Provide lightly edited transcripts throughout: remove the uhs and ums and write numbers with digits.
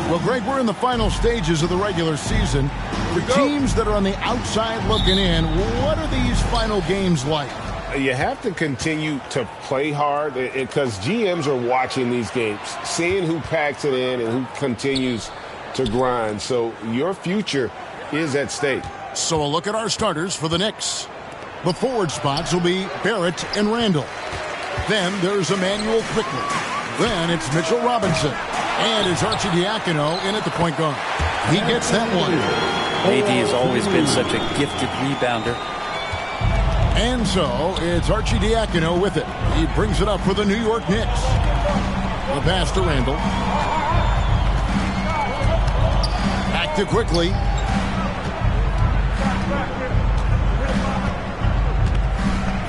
Well, Greg, we're in the final stages of the regular season. For teams that are on the outside looking in, what are these final games like? You have to continue to play hard because GMs are watching these games, seeing who packs it in and who continues to grind. So your future is at stake. So a look at our starters for the Knicks. The forward spots will be Barrett and Randall. Then there's Emmanuel Quickly. Then it's Mitchell Robinson. And it's Archie Diacono in at the point guard. He gets that one. AD has always been such a gifted rebounder. And so it's Archie Diacono with it. He brings it up for the New York Knicks. The pass to Randall. Back to Quickly.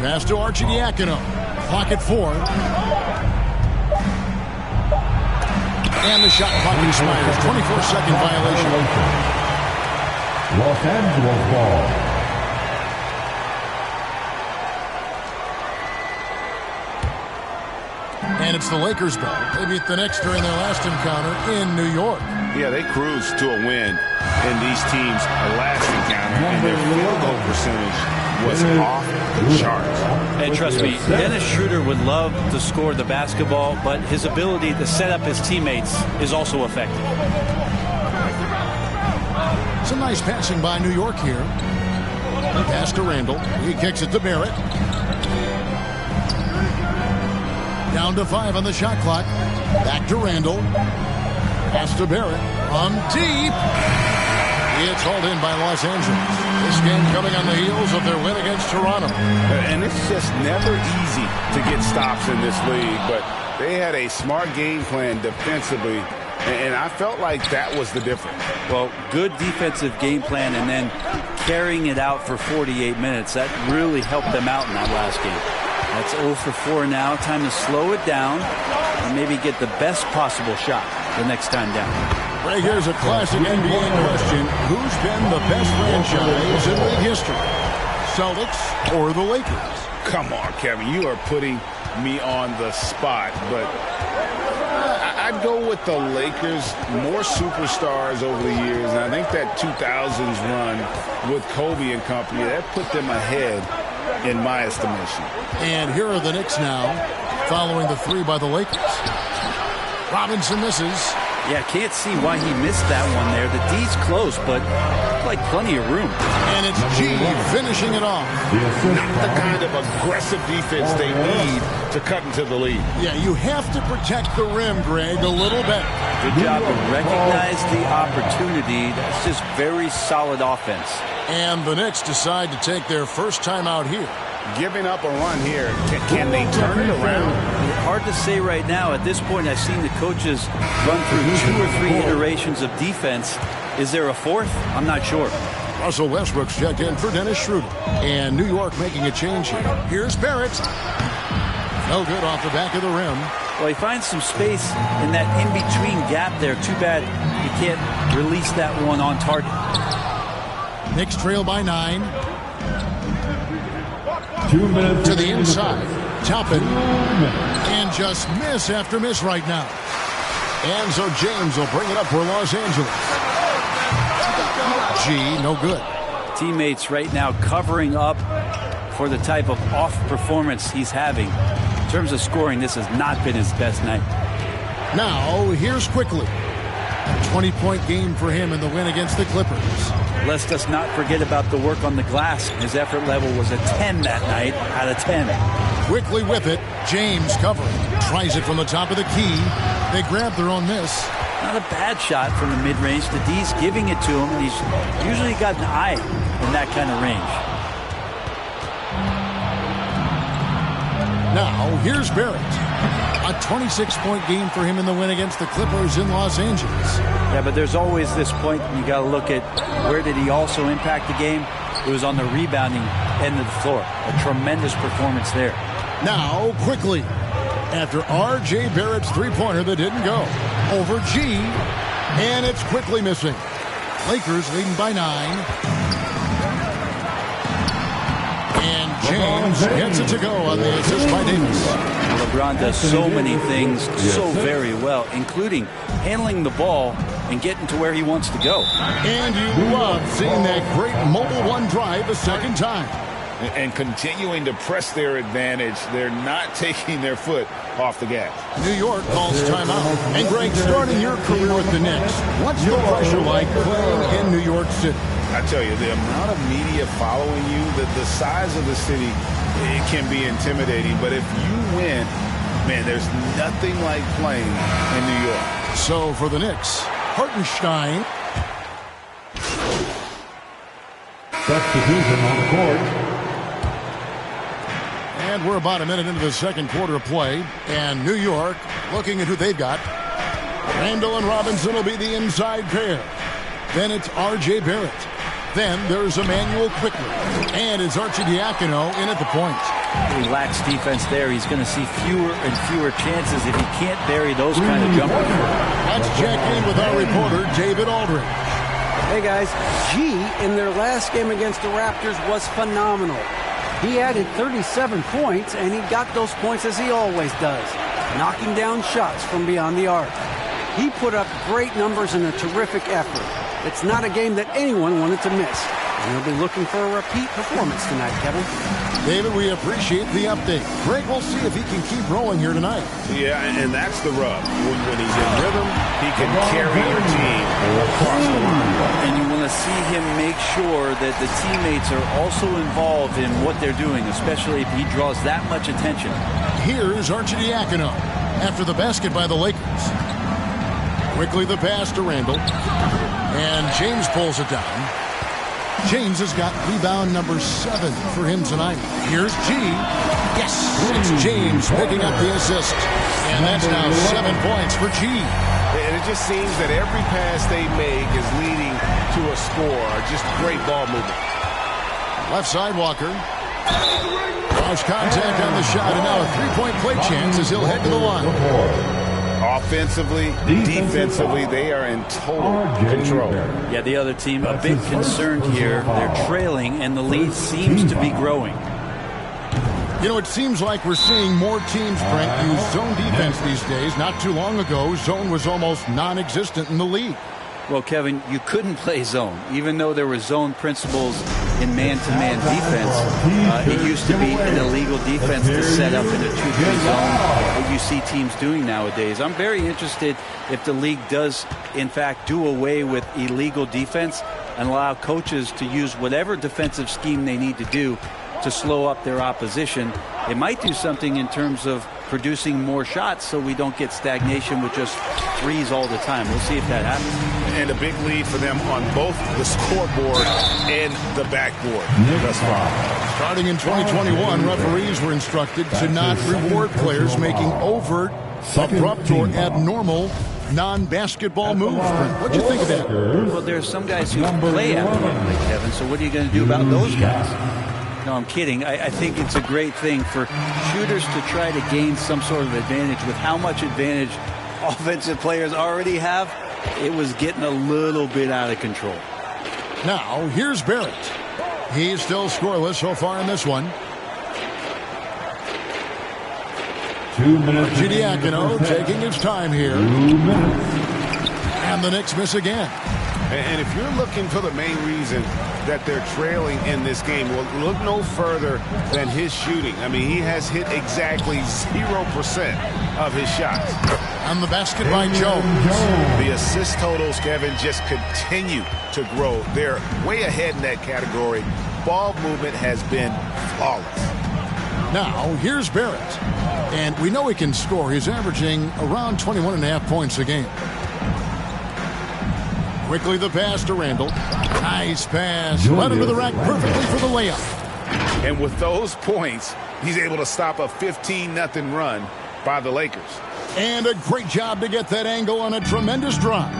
Pass to Archie Diacono. Clock at 4. And the shot clock expires. 24-second violation. Los Angeles ball. And it's the Lakers ball. They beat the Knicks during their last encounter in New York. Yeah, they cruised to a win in these teams' last encounter, and their field goal percentage was off the charts. And trust me, Dennis Schroeder would love to score the basketball, but his ability to set up his teammates is also effective. Some nice passing by New York here. Pass to Randall. He kicks it to Barrett. Down to 5 on the shot clock. Back to Randall. Pass to Barrett. On deep. It's hauled in by Los Angeles. This game coming on the heels of their win against Toronto. And it's just never easy to get stops in this league, but they had a smart game plan defensively, and I felt like that was the difference. Well, good defensive game plan and then carrying it out for 48 minutes. That really helped them out in that last game. That's 0 for 4 now. Time to slow it down and maybe get the best possible shot the next time down. Right, here's a classic NBA question. Who's been the best franchise in league history? Celtics or the Lakers? Come on, Kevin. You are putting me on the spot, but I'd go with the Lakers. More superstars over the years, and I think that 2000s run with Kobe and company, that put them ahead in my estimation. And here are the Knicks now, following the 3 by the Lakers. Robinson misses. Yeah, can't see why he missed that one there. The D's close, but like plenty of room. And it's G finishing it off. Not the kind of aggressive defense they need to cut into the lead. Yeah, you have to protect the rim, Greg, a little better. Good job to recognize the opportunity. That's just very solid offense. And the Knicks decide to take their first time out here. Giving up a run here. Can they turn it around? Hard to say right now. At this point, I've seen the coaches run through 2 or 3 iterations of defense. Is there a 4th? I'm not sure. Russell Westbrook's checked in for Dennis Schroeder. And New York making a change here. Here's Barrett. No good off the back of the rim. Well, he finds some space in that in-between gap there. Too bad he can't release that one on target. Knicks trail by 9. 2 minutes to the inside. Toppin. And just miss after miss right now. And so James will bring it up for Los Angeles. G, no good. Teammates right now covering up for the type of off performance he's having. In terms of scoring, this has not been his best night. Now, here's Quickly. A 20-point game for him in the win against the Clippers. Let's just not forget about the work on the glass. His effort level was a 10 that night out of 10. Quickly with it, James covering. Tries it from the top of the key. They grab their own miss. Not a bad shot from the mid-range. The D's giving it to him, and he's usually got an eye in that kind of range. Now, here's Barrett. A 26-point game for him in the win against the Clippers in Los Angeles. Yeah, but there's always this point you got to look at where did he also impact the game. It was on the rebounding end of the floor. A tremendous performance there. Now, quickly, after R.J. Barrett's three-pointer that didn't go, over G, and it's quickly missing. Lakers leading by 9. And James gets it to go on the assist by Davis. LeBron does so many things so very well, including handling the ball and getting to where he wants to go. And you love seeing that great mobile one drive a second time. And continuing to press their advantage. They're not taking their foot off the gas. New York calls timeout. And Greg, starting your career with the Knicks, what's the pressure like playing in New York City? I tell you, the amount of media following you, the size of the city, it can be intimidating. But if you win, man, there's nothing like playing in New York. So for the Knicks, Hartenstein. Substitution on the court. And we're about a minute into the second quarter of play. And New York looking at who they've got. Randall and Robinson will be the inside pair. Then it's R.J. Barrett. Then there's Emmanuel quickly. And it's Arcidiacono in at the point. He lacks defense there. He's going to see fewer and fewer chances if he can't bury those kind of jumpers. Let's check in with our reporter, David Aldridge. Hey guys, G in their last game against the Raptors was phenomenal. He added 37 points, and he got those points as he always does, knocking down shots from beyond the arc. He put up great numbers and a terrific effort. It's not a game that anyone wanted to miss. And he'll be looking for a repeat performance tonight, Kevin. David, we appreciate the update. Greg, we'll see if he can keep rolling here tonight. Yeah, and that's the rub. When he's in rhythm, he can carry your team across the line. And you want to see him make sure that the teammates are also involved in what they're doing, especially if he draws that much attention. Here's Arcidiacono after the basket by the Lakers. Quickly the pass to Randall. And James pulls it down. James has got rebound number 7 for him tonight. Here's G. Yes, it's James picking up the assist. And that's now 7 points for G. And it just seems that every pass they make is leading to a score. Just great ball movement. Left side Walker. Lost contact on the shot, and now a three-point play chance as he'll head to the line. Offensively, defensively, they are in total control. Yeah, the other team a bit concerned here. They're trailing, and the lead seems to be growing. You know, it seems like we're seeing more teams, Frank, use zone defense these days. Not too long ago, zone was almost non-existent in the league. Well, Kevin, you couldn't play zone. Even though there were zone principles in man-to-man defense, it used to be an illegal defense to set up in a 2-3 zone that you see teams doing nowadays. I'm very interested if the league does, in fact, do away with illegal defense and allow coaches to use whatever defensive scheme they need to do to slow up their opposition. It might do something in terms of producing more shots so we don't get stagnation with just threes all the time. We'll see if that happens. And a big lead for them on both the scoreboard and the backboard thus far. Starting in 2021, referees were instructed to not reward players making overt, abrupt, or abnormal non-basketball moves. What do you think of that? Well, there are some guys who play abnormally, Kevin, so what are you going to do about those guys? No, I'm kidding. I think it's a great thing for shooters to try to gain some sort of advantage. With how much advantage offensive players already have, it was getting a little bit out of control. Now, here's Barrett. He's still scoreless so far in this one. 2 minutes. Arcidiacono taking his time here. 2 minutes. And the Knicks miss again. And if you're looking for the main reason that they're trailing in this game, well, look no further than his shooting. I mean, he has hit exactly 0% of his shots. On the basket by Jones. The assist totals, Kevin, just continue to grow. They're way ahead in that category. Ball movement has been flawless. Now, here's Barrett. And we know he can score. He's averaging around 21.5 points a game. Quickly the pass to Randall. Nice pass. Led him to the rack perfectly for the layup. And with those points, he's able to stop a 15-0 run by the Lakers. And a great job to get that angle on a tremendous drive.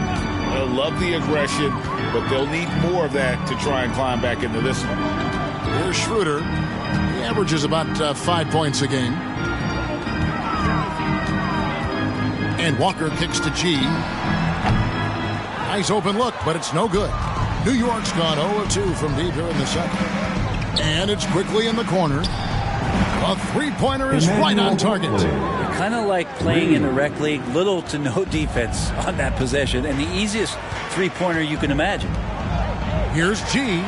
They'll love the aggression, but they'll need more of that to try and climb back into this one. Here's Schroeder. He averages about 5 points a game. And Walker kicks to G. Nice open look, but it's no good. New York's gone 0-2 from deep here in the second. And it's quickly in the corner. A three-pointer is right on target. Kind of like playing in the rec league, little to no defense on that possession, and the easiest three-pointer you can imagine. Here's G.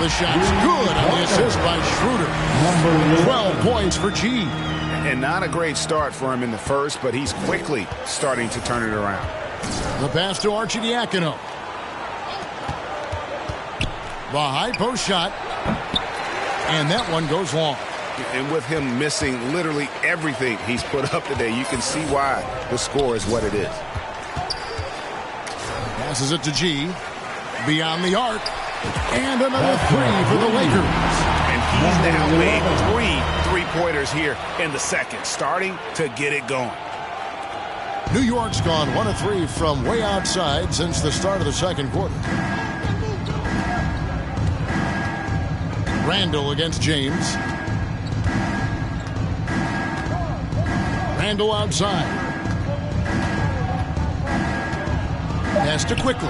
The shot's good on the assist by Schroeder. 12 points for G. And not a great start for him in the first, but he's quickly starting to turn it around. The pass to Arcidiacono. The high post shot. And that one goes long. And with him missing literally everything he's put up today, you can see why the score is what it is. Passes it to G. Beyond the arc. And another three for the Lakers. And he's now made 3 three-pointers here in the second, starting to get it going. New York's gone 1 of 3 from way outside since the start of the second quarter. Randall against James. Randall outside. Pass to Quickly.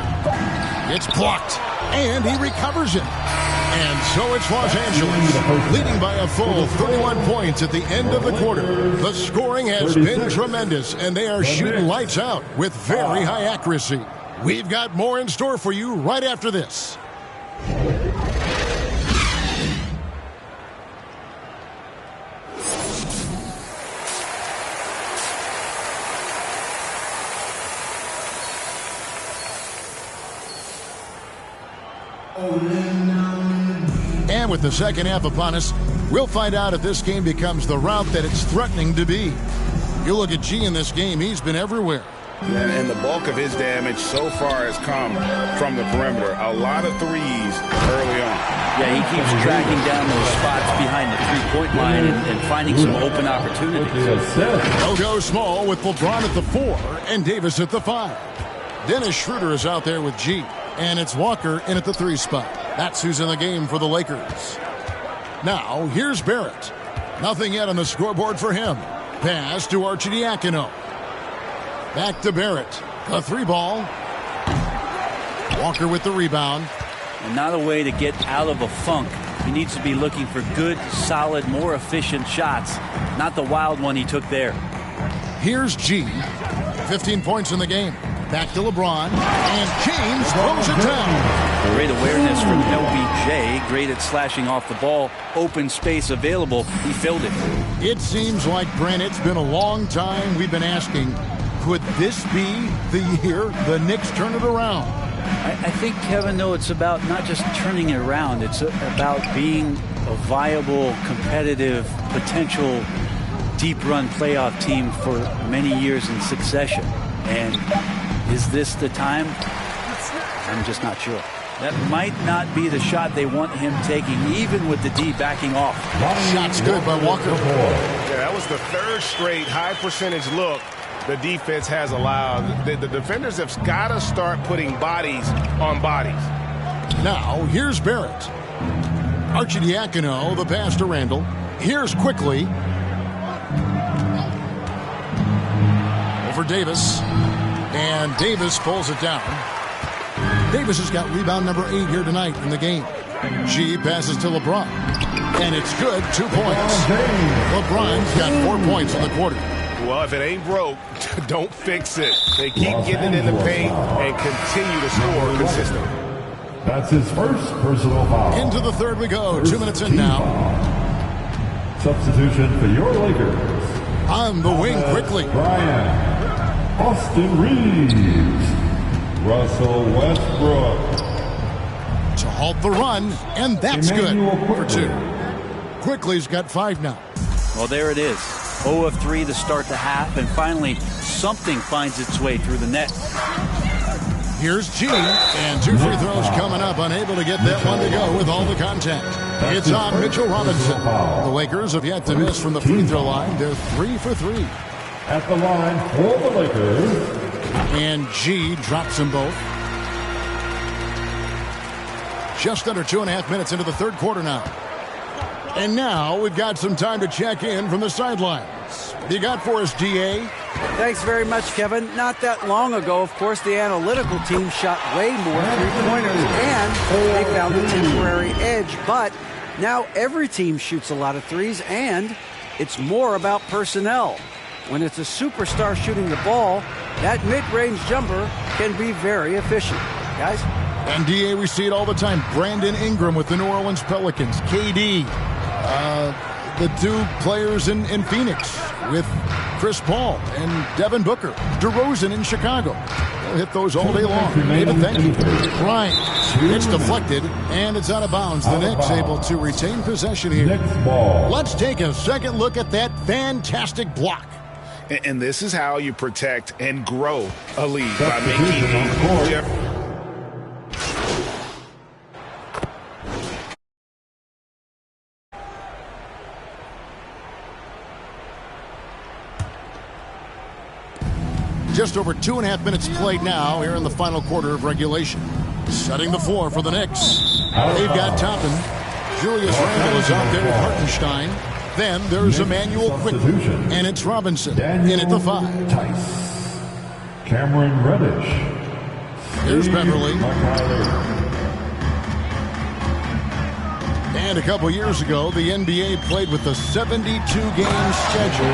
It's blocked. And he recovers it. And so it's Los Angeles, leading by a full 31 points at the end of the quarter. The scoring has been tremendous, and they are shooting lights out with very high accuracy. We've got more in store for you right after this. And with the second half upon us, we'll find out if this game becomes the route that it's threatening to be. You look at G in this game, he's been everywhere. And the bulk of his damage so far has come from the perimeter. A lot of threes early on. Yeah, he keeps tracking down those spots behind the three-point line and finding some open opportunities. They'll go small with LeBron at the 4 and Davis at the 5. Dennis Schroeder is out there with G. And it's Walker in at the 3 spot. That's who's in the game for the Lakers. Now, here's Barrett. Nothing yet on the scoreboard for him. Pass to Arcidiacono. Back to Barrett. A 3 ball. Walker with the rebound. And not a way to get out of a funk. He needs to be looking for good, solid, more efficient shots. Not the wild one he took there. Here's G. 15 points in the game. Back to LeBron, and James throws it down. Great awareness from LBJ. Great at slashing off the ball. Open space available. He filled it. It seems like, Brent, it's been a long time we've been asking, could this be the year the Knicks turn it around? I think, Kevin, though, it's about not just turning it around. It's about being a viable, competitive, potential deep-run playoff team for many years in succession. And is this the time? I'm just not sure. That might not be the shot they want him taking, even with the D backing off. Shot's good by Walker. Yeah, that was the 3rd straight high-percentage look the defense has allowed. The defenders have got to start putting bodies on bodies. Now, here's Barrett. Arcidiacono, the pass to Randall. Here's Quickly. Over Davis. And Davis pulls it down. Davis has got rebound number 8 here tonight in the game. G passes to LeBron. And it's good, 2 points. LeBron's got 4 points in the quarter. Well, if it ain't broke, don't fix it. They keep getting it in the paint and continue to score consistently. That's his first personal foul. Into the third we go. 2 minutes in now. Substitution for your Lakers. On the wing quickly. Bryant. Austin Reeves. Russell Westbrook. To halt the run, and that's good for 2. Quickly's got 5 now. Well, there it is. 0 of 3 to start the half, and finally something finds its way through the net. Here's G, and 2 free throws coming up, unable to get that one to go with all the contact. It's on Mitchell Robinson. The Lakers have yet to miss from the free throw line. They're 3 for 3. At the line for the Lakers. And G drops them both. Just under 2.5 minutes into the third quarter now. And now we've got some time to check in from the sidelines. What do you got for us, DA? Thanks very much, Kevin. Not that long ago, of course, the analytical team shot way more three-pointers, and they found a temporary edge. But now every team shoots a lot of threes, and it's more about personnel. When it's a superstar shooting the ball, that mid-range jumper can be very efficient. Guys? And DA, we see it all the time. Brandon Ingram with the New Orleans Pelicans. KD. The 2 players in Phoenix with Chris Paul and Devin Booker. DeRozan in Chicago. They'll hit those all day long. David, thank you. Bryant. It's deflected, and it's out of bounds. The Knicks able to retain possession here. Let's take a second look at that fantastic block. And this is how you protect and grow a lead, by making Just over 2.5 minutes played now here in the final quarter of regulation. Setting the floor for the Knicks. They've got Toppin. Julius Randle is out there with Hartenstein. Then there's Emmanuel Quickly. And it's Robinson in at the 5. Tice. Cameron Reddish. Here's Beverly. And a couple years ago, the NBA played with a 72-game schedule.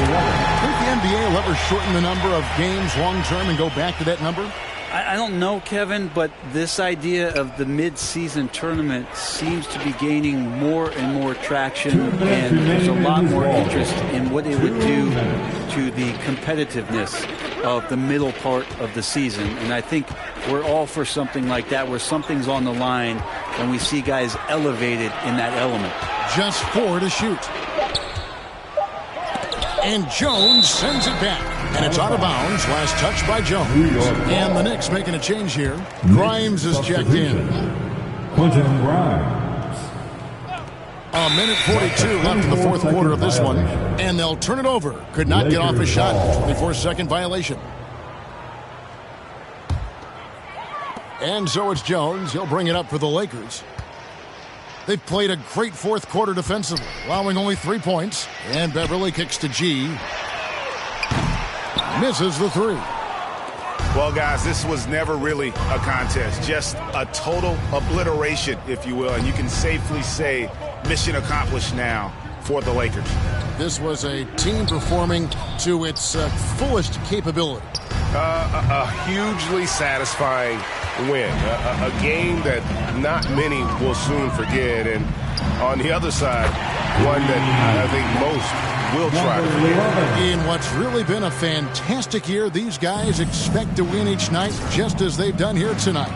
Think the NBA will ever shorten the number of games long-term and go back to that number? I don't know, Kevin, but this idea of the mid-season tournament seems to be gaining more and more traction, and there's a lot more interest in what it would do to the competitiveness of the middle part of the season. And I think we're all for something like that, where something's on the line and we see guys elevated in that element. Just 4 to shoot. And Jones sends it back. And it's out of bounds. Last touch by Jones. And the Knicks making a change here. Grimes is checked in. Quentin Grimes. A minute 42 left in the fourth quarter of this one. And they'll turn it over. Could not get off a shot. 24-second violation. And so it's Jones. He'll bring it up for the Lakers. They've played a great fourth quarter defensively, allowing only 3 points. And Beverly kicks to G. Misses the 3. Well, guys, this was never really a contest. Just a total obliteration, if you will. And you can safely say mission accomplished now for the Lakers. This was a team performing to its fullest capability. A hugely satisfying win. A game that not many will soon forget. And on the other side, one that I think most will try to forget. In what's really been a fantastic year, these guys expect to win each night just as they've done here tonight.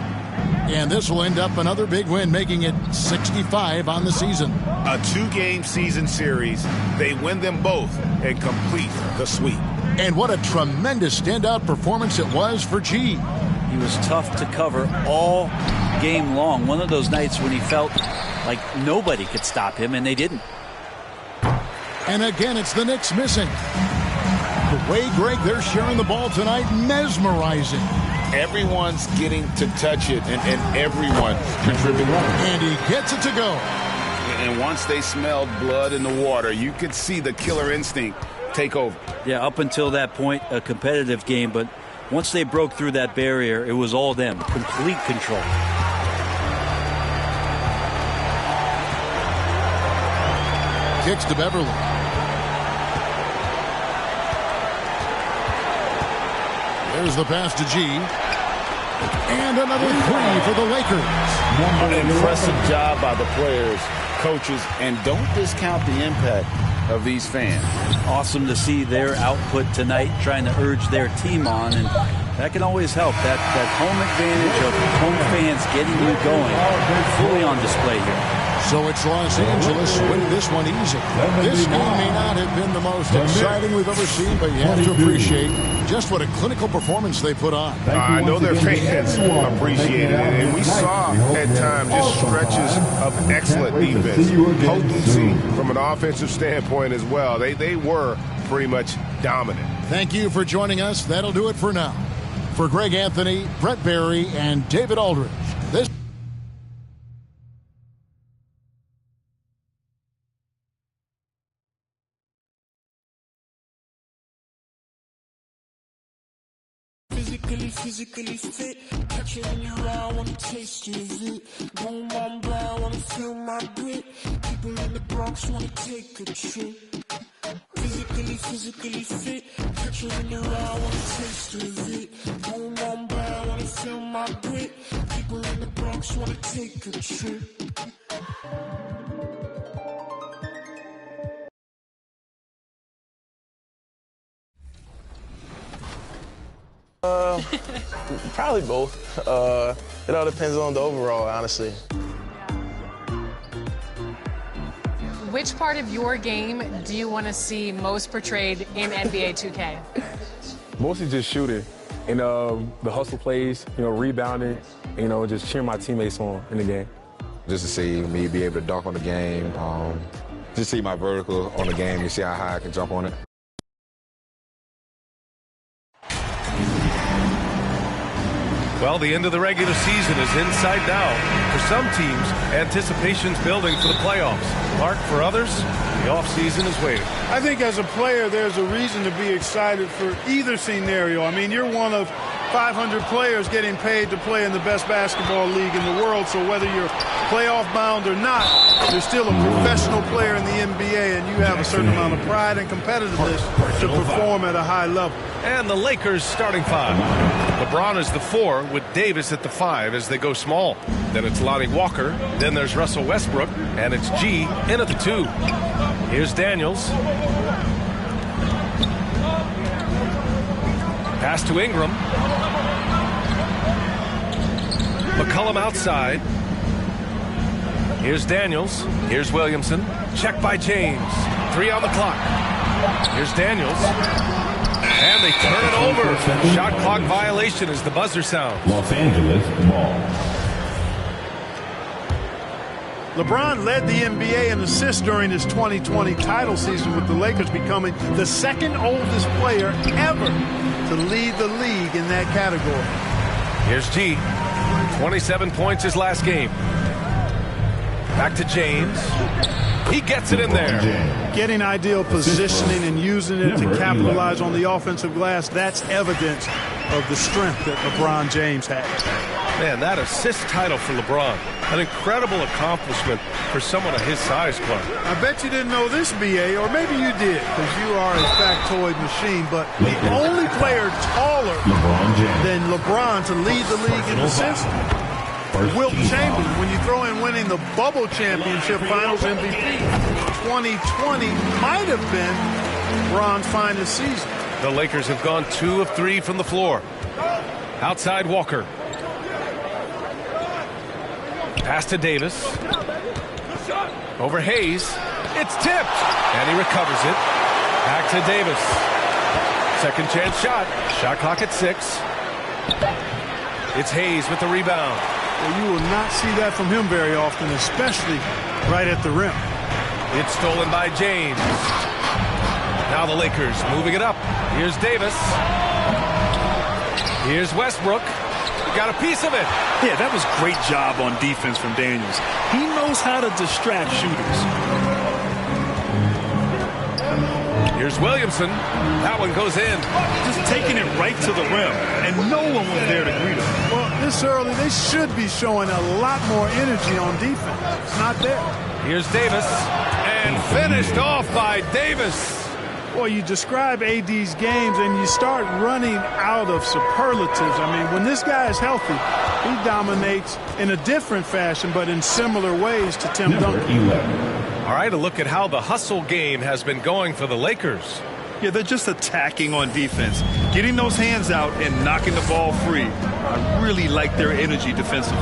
And this will end up another big win, making it 65 on the season. A 2-game season series. They win them both and complete the sweep. And what a tremendous standout performance it was for G. He was tough to cover all game long. One of those nights when he felt like nobody could stop him, and they didn't. And again, it's the Knicks missing. The way, Greg, they're sharing the ball tonight, mesmerizing. Everyone's getting to touch it, and everyone contributing. And he gets it to go. And once they smelled blood in the water, you could see the killer instinct take over. Yeah, up until that point, a competitive game, but once they broke through that barrier, it was all them. Complete control. Kicks to Beverly. There's the pass to G. And another three for the Lakers. An impressive job by the players, coaches, and don't discount the impact of these fans. Awesome to see their output tonight, trying to urge their team on, and that can always help. That home advantage of home fans getting you going, fully on display here. So it's Los Angeles winning this one easy. This game may not have been the most exciting we've ever seen, but you have to appreciate just what a clinical performance they put on. I know their fans appreciated it, and we saw at times just stretches of excellent defense, potency from an offensive standpoint as well. They were pretty much dominant. Thank you for joining us. That'll do it for now. For Greg Anthony, Brett Barry, and David Aldridge, this physically fit. Catch it in your eye, wanna taste of it. Boom, boom, brown, wanna feel my grit. People in the Bronx wanna take a trip. Physically fit. Catch it in your eye, wanna taste of it. Boom, boom, brown, wanna feel my grit. People in the Bronx wanna take a trip. Probably both. It all depends on the overall, honestly. Which part of your game do you want to see most portrayed in NBA 2K? Mostly just shooting and the hustle plays, rebounding, just cheering my teammates on in the game. Just to see me be able to dunk on the game, just see my vertical on the game, you see how high I can jump on it. Well, the end of the regular season is in sight now. For some teams, anticipation's building for the playoffs. Mark, for others, the offseason is waiting. I think as a player, there's a reason to be excited for either scenario. I mean, you're one of 500 players getting paid to play in the best basketball league in the world, so whether you're playoff bound or not, you're still a professional player in the NBA, and you have a certain amount of pride and competitiveness to perform at a high level. And the Lakers starting five. LeBron is the 4 with Davis at the 5 as they go small. Then it's Lonnie Walker. Then there's Russell Westbrook. And it's G in at the 2. Here's Daniels. Pass to Ingram. McCollum outside. Here's Daniels. Here's Williamson. Check by James. 3 on the clock. Here's Daniels. And they turn it over. Shot clock violation as the buzzer sounds. Los Angeles ball. LeBron led the NBA in assists during his 2020 title season, with the Lakers becoming the second oldest player ever to lead the league in that category. Here's G. 27 points his last game. Back to James. He gets it in there. Getting ideal positioning and using it to capitalize on the offensive glass, that's evidence of the strength that LeBron James has. Man, that assist title for LeBron. An incredible accomplishment for someone of his size, Clark. I bet you didn't know this, B.A., or maybe you did, because you are a factoid machine, but the only player taller than LeBron to lead the league in assists, Wilt Chamberlain, when you throw in winning the Bubble Championship Finals MVP. 2020 might have been LeBron's finest season. The Lakers have gone 2 of 3 from the floor. Outside Walker. Pass to Davis. Over Hayes. It's tipped. And he recovers it. Back to Davis. Second chance shot. Shot clock at 6. It's Hayes with the rebound. Well, you will not see that from him very often, especially right at the rim. It's stolen by James. Now the Lakers moving it up. Here's Davis. Here's Westbrook. Got a piece of it. Yeah, that was a great job on defense from Daniels. He knows how to distract shooters. Here's Williamson. That one goes in. Just taking it right to the rim, and no one was there to greet him. Well, this early, they should be showing a lot more energy on defense. It's not there. Here's Davis. And finished off by Davis. Well, you describe AD's games and you start running out of superlatives. I mean, when this guy is healthy, he dominates in a different fashion, but in similar ways to Tim Duncan. All right, a look at how the hustle game has been going for the Lakers. Yeah, they're just attacking on defense, getting those hands out and knocking the ball free. I really like their energy defensively.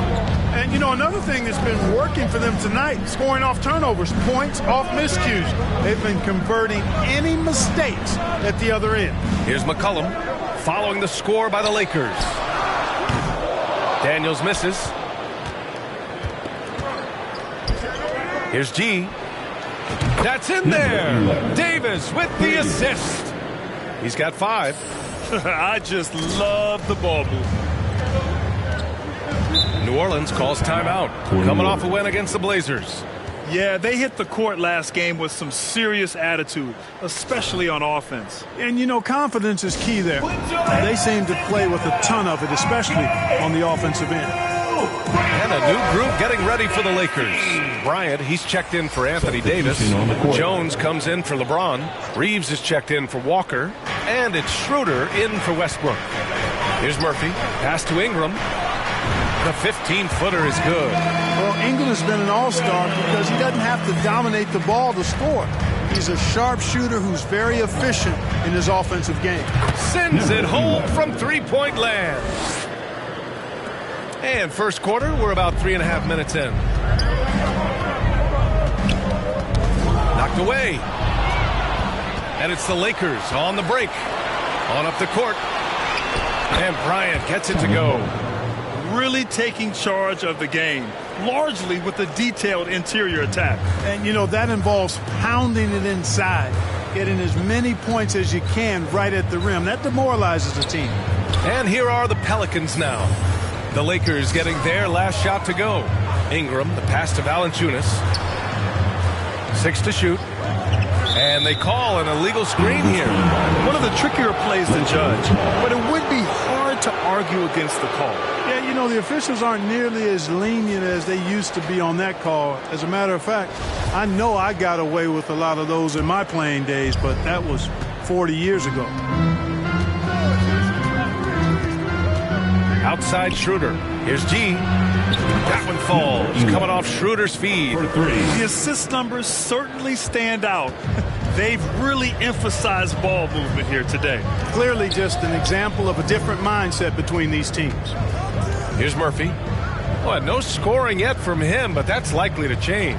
And, you know, another thing that's been working for them tonight, scoring off turnovers, points off miscues. They've been converting any mistakes at the other end. Here's McCollum following the score by the Lakers. Daniels misses. Here's G. That's in there. Davis with the assist. He's got 5. I just love the ball move. New Orleans calls timeout. Coming off a win against the Blazers. Yeah, they hit the court last game with some serious attitude, especially on offense. And, you know, confidence is key there. They seem to play with a ton of it, especially on the offensive end. And a new group getting ready for the Lakers. Bryant, he's checked in for Anthony Davis. Jones comes in for LeBron. Reeves is checked in for Walker. And it's Schroeder in for Westbrook. Here's Murphy. Pass to Ingram. The 15-footer is good. Well, Ingram has been an all-star because he doesn't have to dominate the ball to score. He's a sharp shooter who's very efficient in his offensive game. Sends it home from three-point land. And first quarter, we're about 3.5 minutes in. Knocked away. And it's the Lakers on the break. On up the court. And Bryant gets it to go. Really taking charge of the game, largely with a detailed interior attack. And, you know, that involves pounding it inside, getting as many points as you can right at the rim. That demoralizes the team. And here are the Pelicans now. The Lakers getting their last shot to go. Ingram, the pass to Valanciunas. 6 to shoot. And they call an illegal screen here. One of the trickier plays to judge, but it would be hard to argue against the call. Yeah, you know, the officials aren't nearly as lenient as they used to be on that call. As a matter of fact, I know I got away with a lot of those in my playing days, but that was 40 years ago. Outside Schroeder. Here's G. That one falls. Coming off Schroeder's feed. The assist numbers certainly stand out. They've really emphasized ball movement here today. Clearly just an example of a different mindset between these teams. Here's Murphy. Well, no scoring yet from him, but that's likely to change.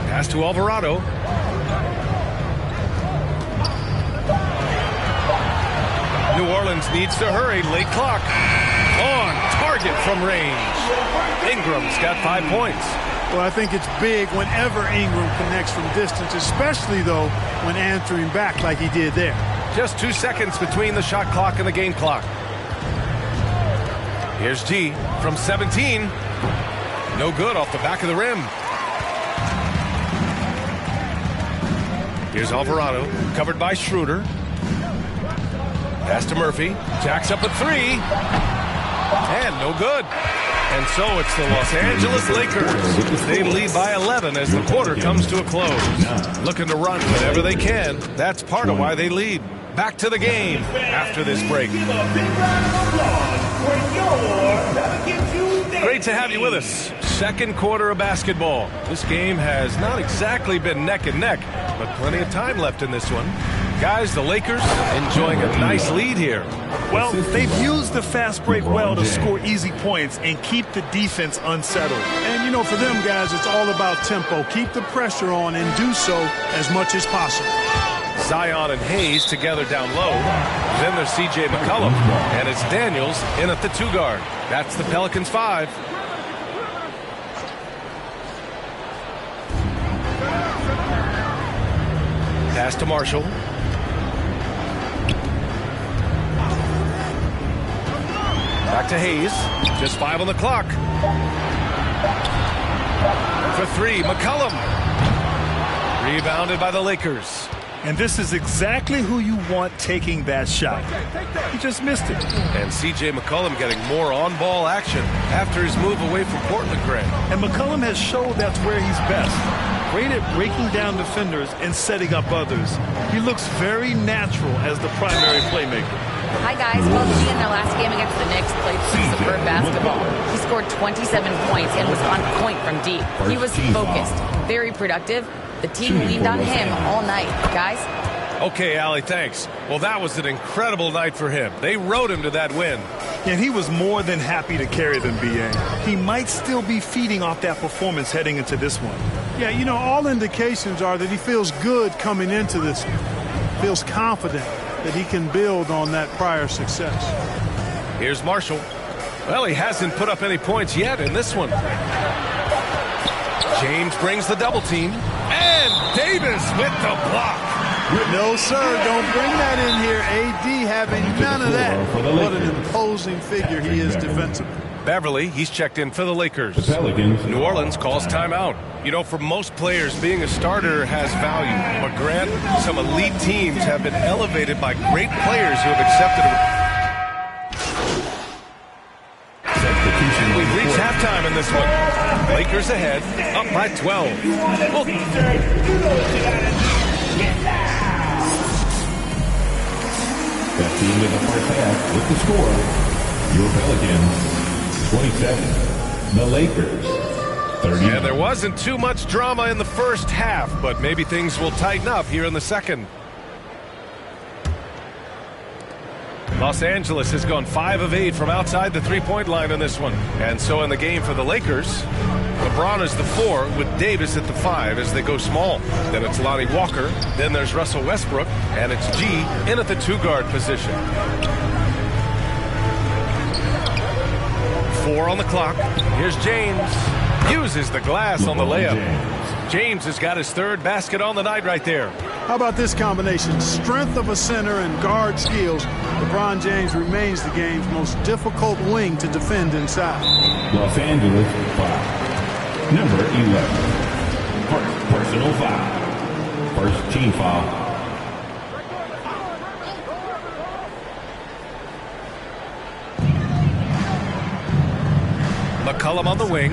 Pass to Alvarado. New Orleans needs to hurry. Late clock. On target from range. Ingram's got 5 points. Well, I think it's big whenever Ingram connects from distance, especially, though, when answering back like he did there. Just 2 seconds between the shot clock and the game clock. Here's G from 17. No good off the back of the rim. Here's Alvarado, covered by Schroeder. Pass to Murphy. Jacks up a 3. And no good. And so it's the Los Angeles Lakers. They lead by 11 as the quarter comes to a close. Looking to run whenever they can. That's part of why they lead. Back to the game after this break. Great to have you with us. Second quarter of basketball. This game has not exactly been neck and neck, but plenty of time left in this one. Guys, the Lakers enjoying a nice lead here. Well, they've used the fast break well to score easy points and keep the defense unsettled. And, you know, for them guys, it's all about tempo. Keep the pressure on and do so as much as possible. Zion and Hayes together down low. Then there's C.J. McCollum, and it's Daniels in at the 2 guard. That's the Pelicans 5. Pass to Marshall. Back to Hayes. Just 5 on the clock. For 3, McCollum. Rebounded by the Lakers. And this is exactly who you want taking that shot. He just missed it. And C.J. McCollum getting more on-ball action after his move away from Portland, Greg. And McCollum has showed that's where he's best. great at breaking down defenders and setting up others. He looks very natural as the primary playmaker. Hi, guys. Well, G in their last game against the Knicks played superb basketball. He scored 27 points and was on point from deep. He was focused, very productive. The team leaned on him all night. Guys? Okay, Allie, thanks. Well, that was an incredible night for him. They rode him to that win. And he was more than happy to carry them, B.A. He might still be feeding off that performance heading into this one. Yeah, you know, all indications are that he feels good coming into this one. Feels confident that he can build on that prior success. Here's Marshall. Well, he hasn't put up any points yet in this one. James brings the double team. And Davis with the block. No, sir, don't bring that in here. AD having none of that. What an imposing figure he is defensively. Beverly, he's checked in for the Lakers. New Orleans calls timeout. You know, for most players, being a starter has value. But Grant, some elite teams have been elevated by great players who have accepted And we've reached halftime in this one. Lakers ahead, up by 12. That's the end of the first half with the score. Your Pelicans, 27. The Lakers, 30. Yeah, there wasn't too much drama in the first half, but maybe things will tighten up here in the second. Los Angeles has gone 5 of 8 from outside the three-point line in this one. And so in the game for the Lakers, LeBron is the 4 with Davis at the 5 as they go small. Then it's Lonnie Walker. Then there's Russell Westbrook. And it's G in at the 2-guard position. 4 on the clock. Here's James. Uses the glass on the layup. James has got his 3rd basket on the night right there. How about this combination? Strength of a center and guard skills. LeBron James remains the game's most difficult wing to defend inside. Los Angeles, 5. Number 11. First personal foul. First team foul. McCollum on the wing.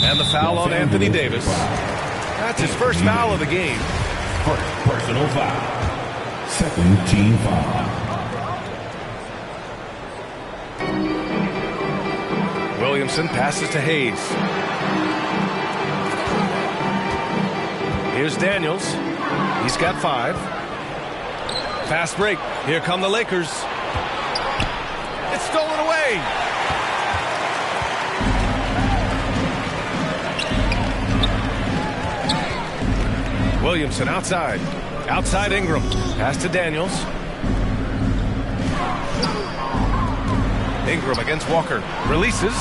And the foul on Anthony Davis. That's his first foul of the game. First personal foul. Second team foul. Williamson passes to Hayes. Here's Daniels. He's got 5. Fast break. Here come the Lakers. It's stolen away. Williamson outside. Outside Ingram. Pass to Daniels. Ingram against Walker. Releases.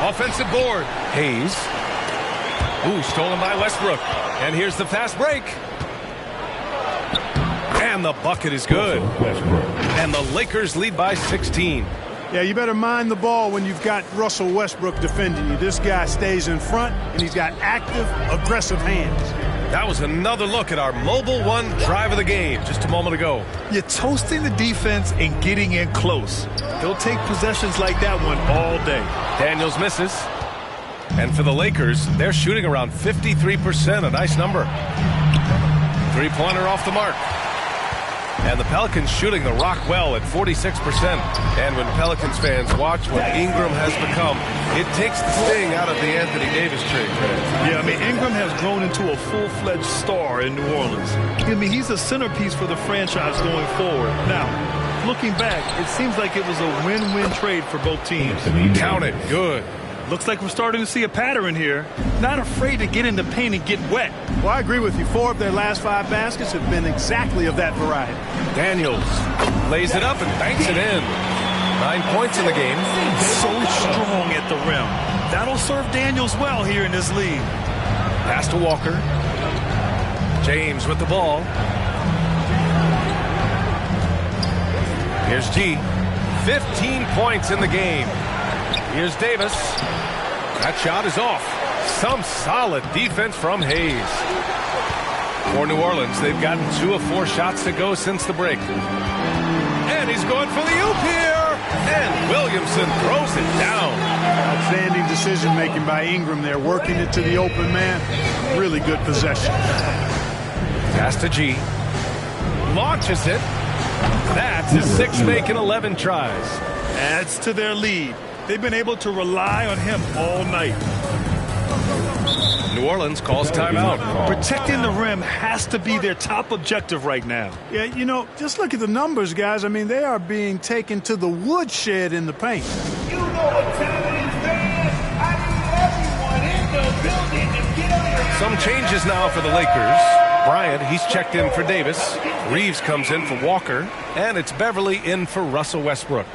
Offensive board. Hayes. Ooh, stolen by Westbrook. And here's the fast break. And the bucket is good. And the Lakers lead by 16. Yeah, you better mind the ball when you've got Russell Westbrook defending you. This guy stays in front, and he's got active, aggressive hands. That was another look at our Mobile One drive of the game just a moment ago. You're toasting the defense and getting in close. They'll take possessions like that one all day. Daniels misses. And for the Lakers, they're shooting around 53%, a nice number. 3-pointer off the mark. And the Pelicans shooting the rock well at 46%. And when Pelicans fans watch what Ingram has become, it takes the sting out of the Anthony Davis trade. Yeah, I mean, Ingram has grown into a full-fledged star in New Orleans. I mean, he's a centerpiece for the franchise going forward. Now, looking back, it seems like it was a win-win trade for both teams. Count it. Good. Looks like we're starting to see a pattern here. Not afraid to get in the paint and get wet. Well, I agree with you. 4 of their last 5 baskets have been exactly of that variety. Daniels lays it up and banks it in. 9 points in the game. So strong at the rim. That'll serve Daniels well here in this league. Pass to Walker. James with the ball. Here's G. 15 points in the game. Here's Davis. That shot is off. Some solid defense from Hayes. For New Orleans, they've gotten 2 of 4 shots to go since the break. And he's going for the oop here. And Williamson throws it down. Outstanding decision-making by Ingram there, working it to the open man. Really good possession. Pass to G. Launches it. That's his 6th make in 11 tries. Adds to their lead. They've been able to rely on him all night. New Orleans calls timeout. Protecting the rim has to be their top objective right now. Yeah, you know, just look at the numbers, guys. I mean, they are being taken to the woodshed in the paint. You know what time it is, man. I need everyone in the building to get up. Some changes now for the Lakers. Bryant, he's checked in for Davis. Reeves comes in for Walker. And it's Beverly in for Russell Westbrook.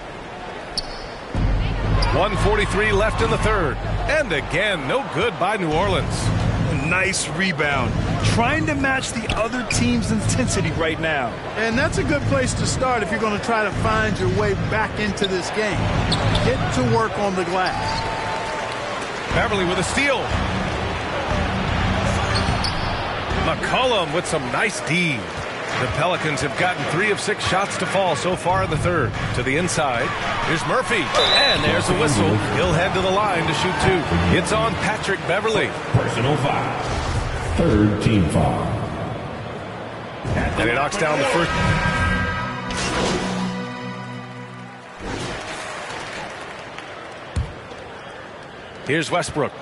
1:43 left in the third. And again, no good by New Orleans. Nice rebound. Trying to match the other team's intensity right now. And that's a good place to start if you're going to try to find your way back into this game. Get to work on the glass. Beverly with a steal. McCollum with some nice D. The Pelicans have gotten 3 of 6 shots to fall so far in the third. To the inside. Here's Murphy. And there's a whistle. He'll head to the line to shoot 2. It's on Patrick Beverly. Personal foul. 3rd team foul. And he knocks down the first. Here's Westbrook.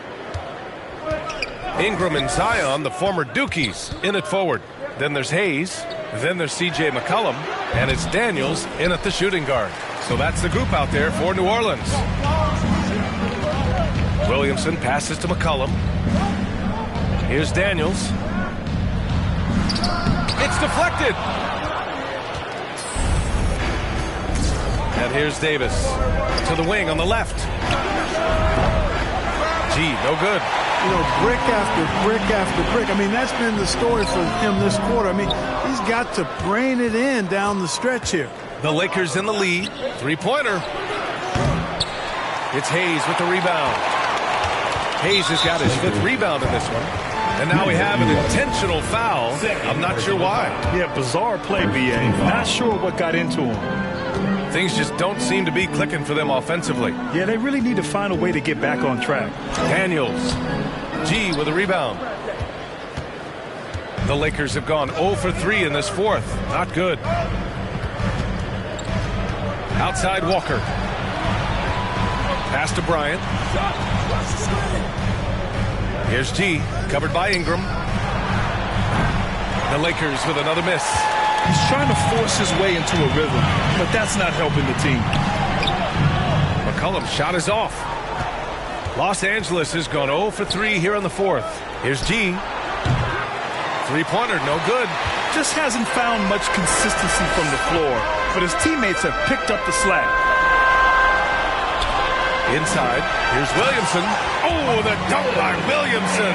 Ingram and Zion, the former Dukies, in at forward. Then there's Hayes. Then there's C.J. McCollum. And it's Daniels in at the shooting guard. So that's the group out there for New Orleans. Williamson passes to McCollum. Here's Daniels. It's deflected. And here's Davis to the wing on the left. G, no good. You know, brick after brick after brick. I mean, that's been the story for him this quarter. I mean, he's got to brain it in down the stretch here. The Lakers in the lead. 3-pointer. It's Hayes with the rebound. Hayes has got his 5th rebound in this one. And now we have an intentional foul. I'm not sure why. Yeah, bizarre play, B.A. Not sure what got into him. Things just don't seem to be clicking for them offensively. Yeah, they really need to find a way to get back on track. Daniels. G with a rebound. The Lakers have gone 0 for 3 in this 4th. Not good. Outside Walker. Pass to Bryant. Here's G, covered by Ingram. The Lakers with another miss. He's trying to force his way into a rhythm, but that's not helping the team. McCollum's shot is off. Los Angeles has gone 0 for 3 here in the 4th. Here's G. 3-pointer, no good. Just hasn't found much consistency from the floor, but his teammates have picked up the slack. Inside, here's Williamson. Oh, the dunk by Williamson.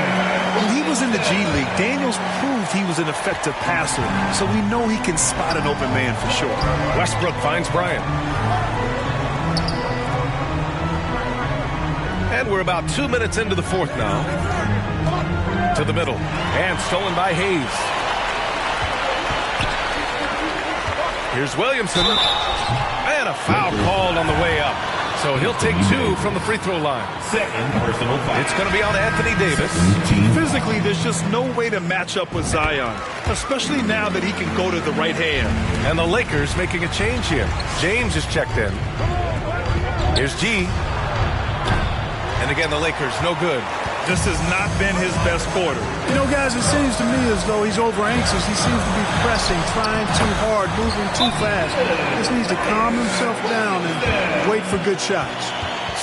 When he was in the G League, Daniels proved he was an effective passer, so we know he can spot an open man for sure. Westbrook finds Bryant. And we're about 2 minutes into the 4th now. To the middle. And stolen by Hayes. Here's Williamson. And a foul called on the way up. So he'll take 2 from the free throw line. 2nd personal foul. It's going to be on Anthony Davis. Physically, there's just no way to match up with Zion, especially now that he can go to the right hand. And the Lakers making a change here. James is checked in. Here's G. And again, the Lakers, no good. This has not been his best quarter. You know, guys, it seems to me as though he's over anxious. He seems to be pressing, trying too hard, moving too fast. He just needs to calm himself down and wait for good shots.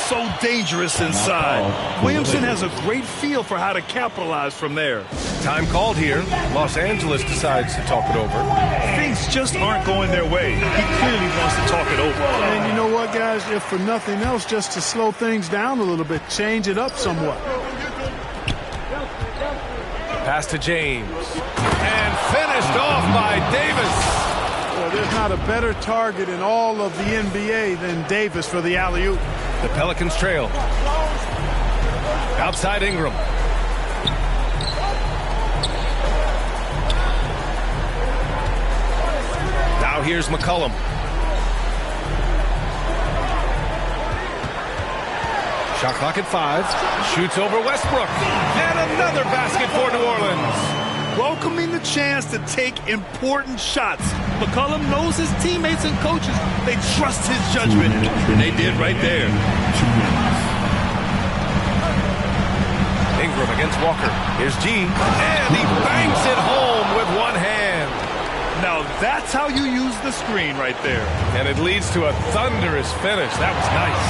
So dangerous inside. Williamson has a great feel for how to capitalize from there. Time called here. Los Angeles decides to talk it over. Things just aren't going their way. He clearly wants to talk it over. And you know what, guys? If for nothing else, just to slow things down a little bit, change it up somewhat. Pass to James. And finished off by Davis. Well, there's not a better target in all of the NBA than Davis for the alley-oop. The Pelicans trail. Outside Ingram. Now here's McCollum. Shot clock at 5. Shoots over Westbrook. And another basket for New Orleans. Welcoming the chance to take important shots. McCollum knows his teammates and coaches. They trust his judgment. And they did right there. Ingram against Walker. Here's G. And he banks it home with one hand. Now that's how you use the screen right there. And it leads to a thunderous finish. That was nice.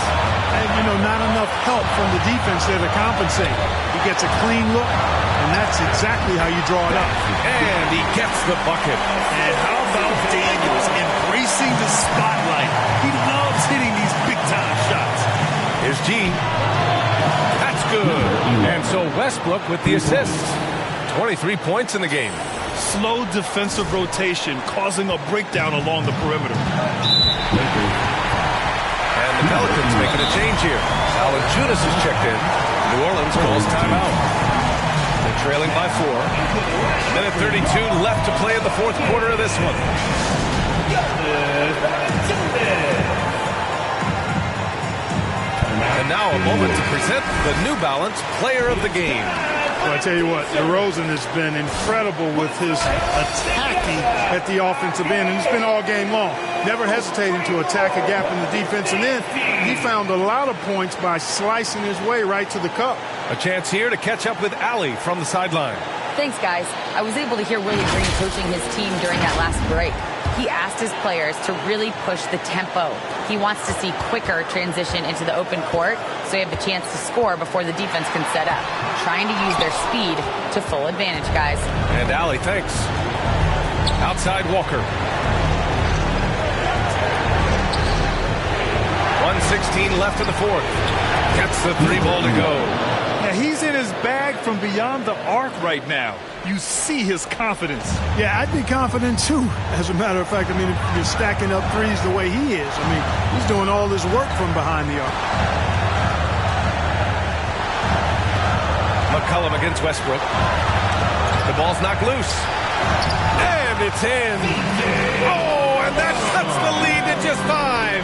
And, you know, not enough help from the defense there to compensate. He gets a clean look, and that's exactly how you draw it up. And he gets the bucket. And how about Daniels embracing the spotlight? He loves hitting these big-time shots. Here's G. That's good. And so Westbrook with the assist. 23 points in the game. Slow defensive rotation causing a breakdown along the perimeter. And the Pelicans making a change here. Valanciunas is checked in. New Orleans calls timeout. They're trailing by 4. Minute 32 left to play in the fourth quarter of this one. And now a moment to present the New Balance Player of the Game. Well, I tell you what, DeRozan has been incredible with his attacking at the offensive end, and it's been all game long. Never hesitating to attack a gap in the defense, and then he found a lot of points by slicing his way right to the cup. A chance here to catch up with Allie from the sideline. Thanks, guys. I was able to hear Willie Green coaching his team during that last break. He asked his players to really push the tempo. He wants to see quicker transition into the open court so you have a chance to score before the defense can set up. Trying to use their speed to full advantage, guys. And Allie, thanks. Outside Walker. 1:16 left in the fourth. Gets the 3 ball to go. Yeah, he's in his bag from beyond the arc right now. You see his confidence. Yeah, I'd be confident too. As a matter of fact, I mean, if you're stacking up threes the way he is, I mean, he's doing all this work from behind the arc. McCollum against Westbrook. The ball's knocked loose. And it's in. Oh, and that cuts the lead to just 5.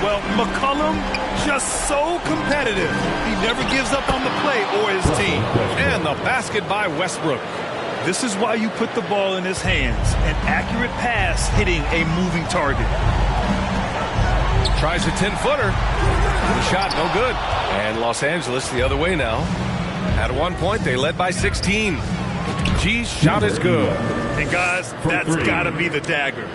Well, McCollum just so competitive. He never gives up on the play or his team. And the basket by Westbrook. This is why you put the ball in his hands. An accurate pass hitting a moving target. Tries a 10-footer. The shot no good. And Los Angeles the other way now. At one point, they led by 16. G's shot is good. And guys, that's got to be the dagger.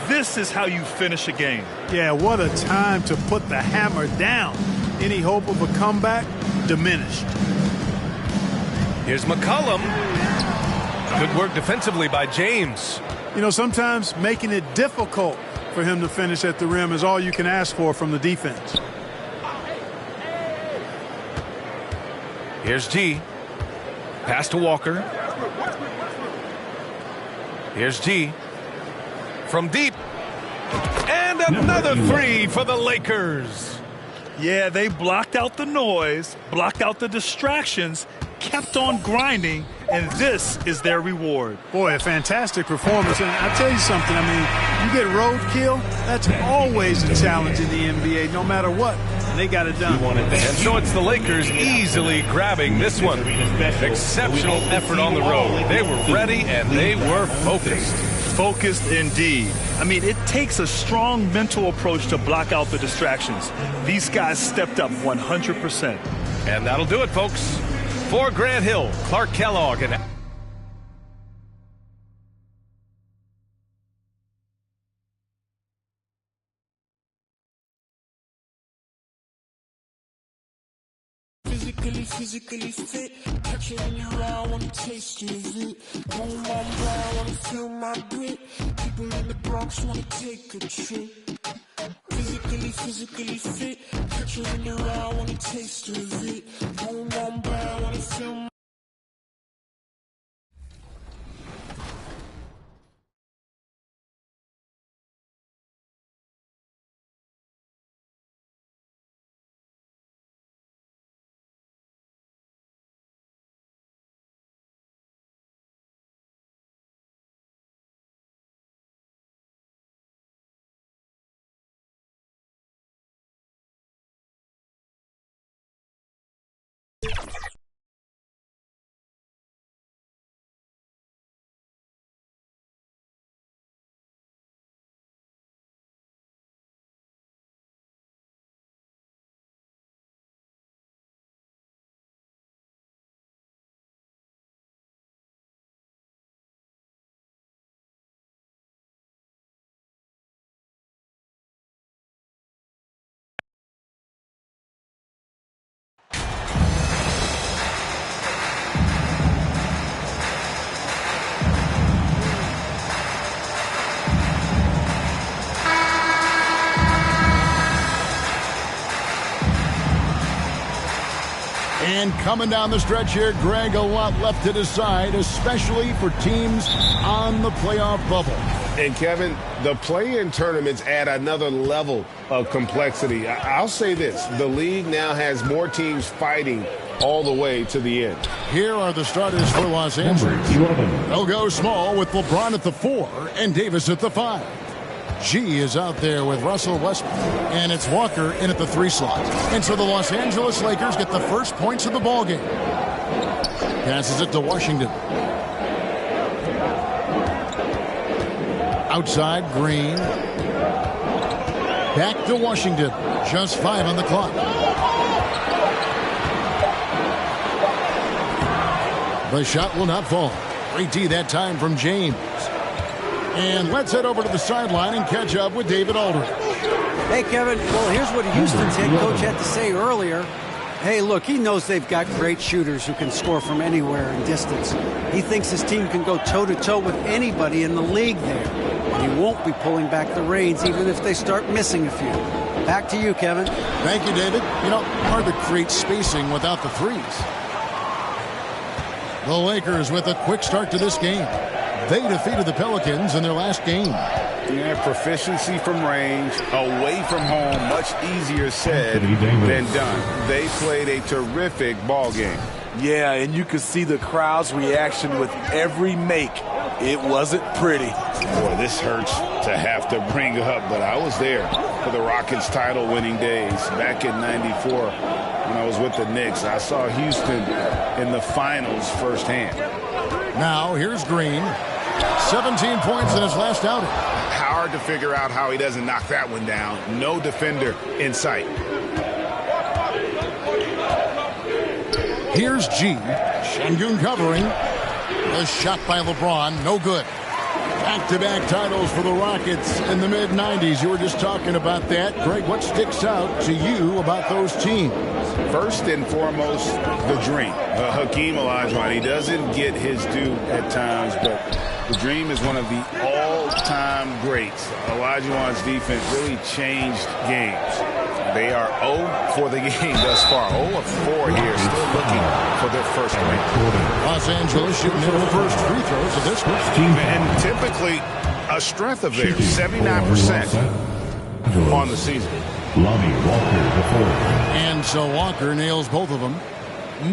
This is how you finish a game. Yeah, what a time to put the hammer down. Any hope of a comeback diminished. Here's McCollum. Good work defensively by James. You know, sometimes making it difficult for him to finish at the rim is all you can ask for from the defense. Here's G. Pass to Walker. Here's G. From deep. And another 3 for the Lakers. Yeah, they blocked out the noise, blocked out the distractions, kept on grinding, and this is their reward. Boy, a fantastic performance. And I'll tell you something, I mean, you get roadkill, that's always a challenge in the NBA, no matter what. And they got it done. And so it's the Lakers easily grabbing this one. Exceptional effort on the road. They were ready and they were focused. Focused indeed. I mean, it takes a strong mental approach to block out the distractions. These guys stepped up 100%. And that'll do it, folks. For Grant Hill, Clark Kellogg, and physically fit. Catch it in your eye, wanna taste of it. Boom, boom, boom, wanna feel my grit. People in the Bronx wanna take a trip. Physically fit. Catch it in your eye, wanna taste of it. Boom, boom, boom, wanna feel my And coming down the stretch here, Greg, a lot left to decide, especially for teams on the playoff bubble. And, Kevin, the play-in tournaments add another level of complexity. I'll say this. The league now has more teams fighting all the way to the end. Here are the starters for Los Angeles. They'll go small with LeBron at the 4 and Davis at the 5. G is out there with Russell Westbrook, and it's Walker in at the 3 slot. And so the Los Angeles Lakers get the first points of the ballgame. Passes it to Washington. Outside, Green. Back to Washington. Just 5 on the clock. The shot will not fall. Great D that time from James. And let's head over to the sideline and catch up with David Aldridge. Hey, Kevin. Well, here's what Houston's head coach had to say earlier. Hey, look, he knows they've got great shooters who can score from anywhere in distance. He thinks his team can go toe-to-toe with anybody in the league there. And he won't be pulling back the reins even if they start missing a few. Back to you, Kevin. Thank you, David. You know, hard to create spacing without the threes. The Lakers with a quick start to this game. They defeated the Pelicans in their last game. Yeah, proficiency from range, away from home, much easier said than done. They played a terrific ball game. Yeah, and you could see the crowd's reaction with every make. It wasn't pretty. Boy, this hurts to have to bring up, but I was there for the Rockets title-winning days back in '94 when I was with the Knicks. I saw Houston in the finals firsthand. Now, here's Green. 17 points in his last outing. Hard to figure out how he doesn't knock that one down. No defender in sight. Here's G. Şengün covering. The shot by LeBron, no good. Back-to-back titles for the Rockets in the mid-'90s. You were just talking about that. Greg, what sticks out to you about those teams? First and foremost, the dream. Hakeem Olajuwon, he doesn't get his due at times, but the dream is one of the all-time greats. Olajuwon's defense really changed games. They are 0 for the game thus far. 0 of 4 here, still looking for their first win. Los Angeles shooting in the first free throws of this one. And typically a strength of theirs, 79% on the season. And so Walker nails both of them.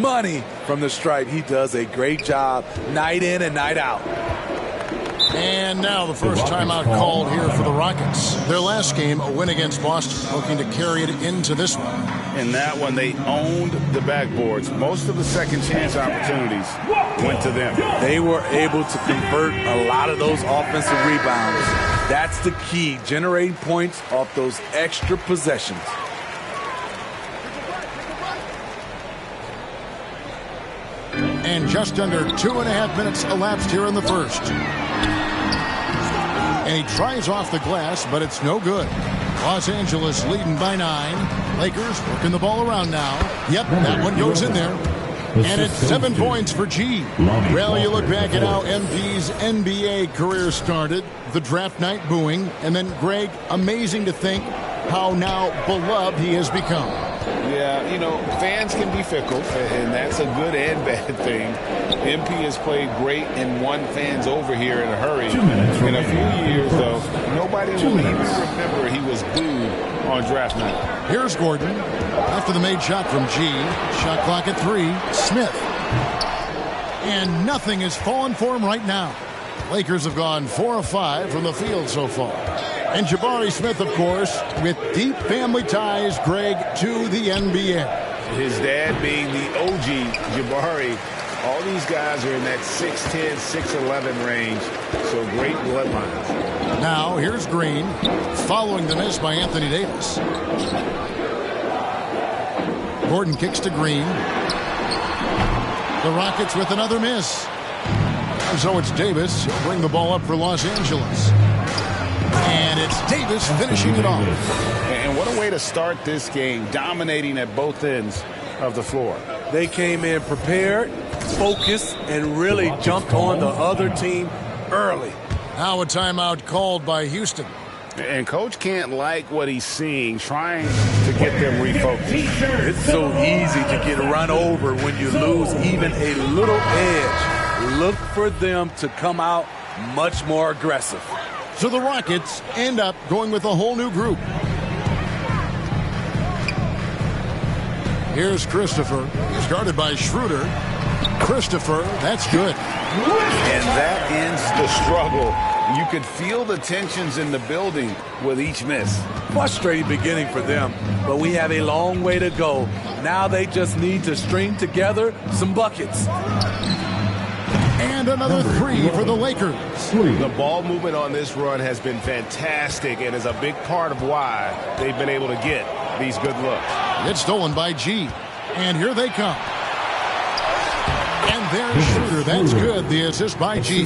Money from the stripe. He does a great job night in and night out. And now the first timeout called here for the Rockets. Their last game, a win against Boston, looking to carry it into this one. In that one, they owned the backboards. Most of the second chance opportunities went to them. They were able to convert a lot of those offensive rebounds. That's the key, generating points off those extra possessions. And just under 2.5 minutes elapsed here in the first. And he tries off the glass, but it's no good. Los Angeles leading by 9. Lakers working the ball around now. Yep, that one goes in there. And it's 7 points for G. Well, you look back at how MP's NBA career started, the draft night booing, and then Greg, amazing to think how now beloved he has become. Yeah, you know, fans can be fickle, and that's a good and bad thing. MP has played great and won fans over here in a hurry. In a few years, though, nobody will even remember he was booed on draft night. Here's Gordon. After the made shot from G. Shot clock at 3. Smith. And nothing is falling for him right now. Lakers have gone 4 of 5 from the field so far. And Jabari Smith, of course, with deep family ties, Greg, to the NBA. His dad being the OG Jabari. All these guys are in that 6'10", 6'11" range, so great bloodlines. Now, here's Green, following the miss by Anthony Davis. Gordon kicks to Green. The Rockets with another miss. And so it's Davis. He'll bring the ball up for Los Angeles. And it's Davis finishing it off. And what a way to start this game, dominating at both ends of the floor. They came in prepared, focused, and really jumped on the other team early. Now a timeout called by Houston. And Coach can't like what he's seeing, trying to get them refocused. It's so easy to get run over when you lose even a little edge. Look for them to come out much more aggressive. So the Rockets end up going with a whole new group. Here's Christopher, started by Schroeder. Christopher, that's good. And that ends the struggle. You could feel the tensions in the building with each miss. Frustrating beginning for them, but we have a long way to go. Now they just need to string together some buckets. And another three for the Lakers. The ball movement on this run has been fantastic and is a big part of why they've been able to get these good looks. It's stolen by G. And here they come. And there's Schroeder. That's good. The assist by G.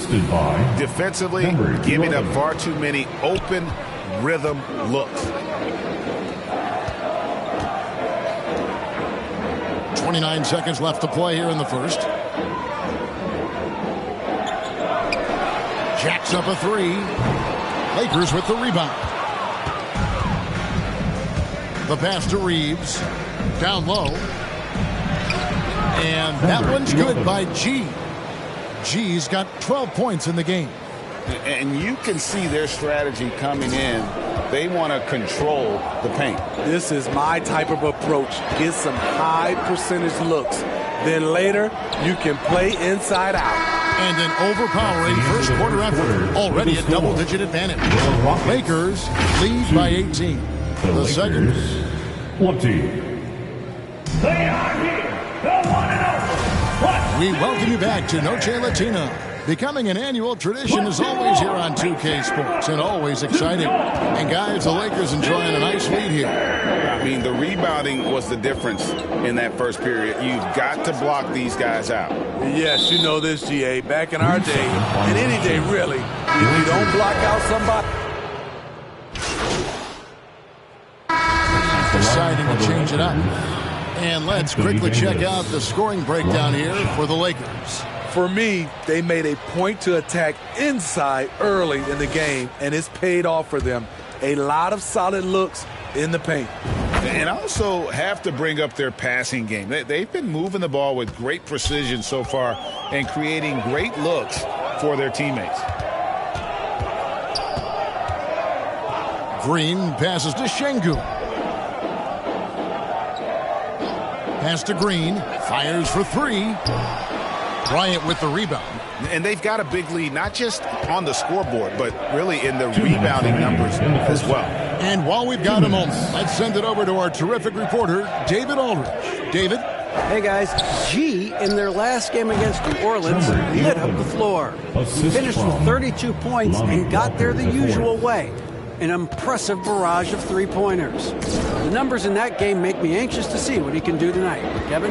Defensively, giving up far too many open rhythm looks. 29 seconds left to play here in the first. Jacks up a three. Lakers with the rebound. The pass to Reeves. Down low. And that one's good by G. G's got 12 points in the game. And you can see their strategy coming in. They want to control the paint. This is my type of approach. Get some high percentage looks. Then later, you can play inside out. And an overpowering first quarter effort. Already a double-digit advantage. Lakers lead by 18. The second. 20. They are here. We welcome you back to Noche Latina. Becoming an annual tradition is always here on 2K Sports and always exciting. And guys, the Lakers enjoying a nice lead here. I mean, the rebounding was the difference in that first period. You've got to block these guys out. Yes, you know this, GA. Back in our day, and any day really, if you don't block out somebody. Deciding to change it up. And let's quickly check out the scoring breakdown here for the Lakers. For me, they made a point to attack inside early in the game, and it's paid off for them. A lot of solid looks in the paint. And also have to bring up their passing game. They've been moving the ball with great precision so far and creating great looks for their teammates. Green passes to Şengün. Pass to Green, fires for three. Bryant with the rebound. And they've got a big lead, not just on the scoreboard, but really in the rebounding numbers as well. And while we've got a moment, let's send it over to our terrific reporter, David Aldridge. David? Hey, guys. G, in their last game against New Orleans, lit up the floor. He finished with 32 points and got there the usual way. An impressive barrage of three-pointers. The numbers in that game make me anxious to see what he can do tonight. Kevin?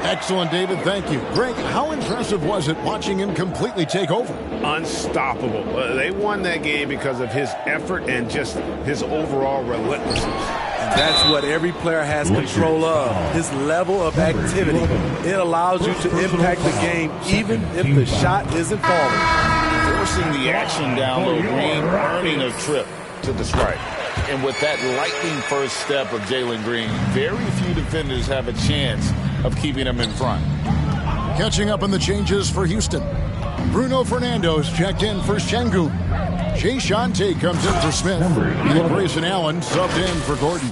Excellent, David. Thank you. Greg, how impressive was it watching him completely take over? Unstoppable. They won that game because of his effort and just his overall relentlessness. And that's what every player has control of, his level of activity. It allows you to impact the game even if the shot isn't falling. Forcing the action down low, Green earning a trip to the stripe. And with that lightning first step of Jalen Green, very few defenders have a chance of keeping him in front. Catching up on the changes for Houston. Bruno Fernando's checked in for Şengün. Jay Shante comes in for Smith. And Grayson Allen subbed in for Gordon.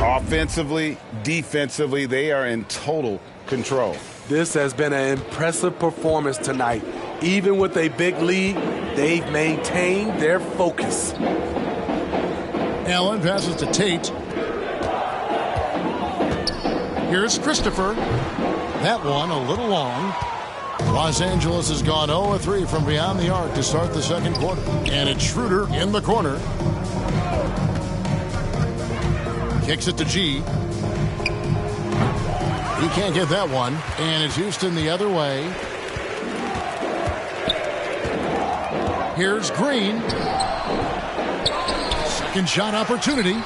Offensively, defensively, they are in total control. This has been an impressive performance tonight. Even with a big lead, they've maintained their focus. Allen passes to Tate. Here's Christopher. That one a little long. Los Angeles has gone 0-3 from beyond the arc to start the second quarter. And it's Schroeder in the corner. Kicks it to G. He can't get that one. And it's Houston the other way. Here's Green. Second shot opportunity.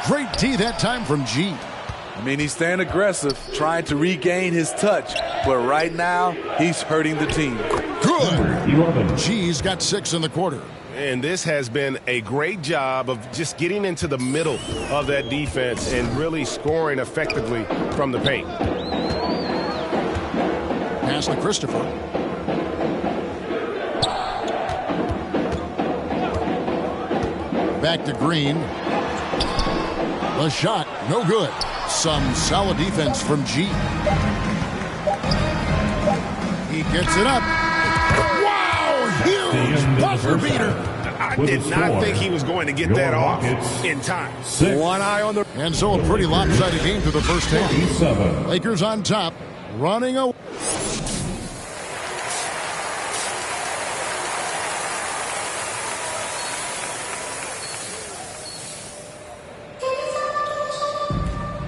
Great D that time from G. I mean, he's staying aggressive, trying to regain his touch. But right now, he's hurting the team. Good. G's got 6 in the quarter. And this has been a great job of just getting into the middle of that defense and really scoring effectively from the paint. Pass to Christopher. Back to Green. The shot, no good. Some solid defense from G. He gets it up. Wow, huge buzzer beater. I did not think he was going to get that off in time. One eye on the... And so a pretty lopsided game through the first half. Lakers on top, running away.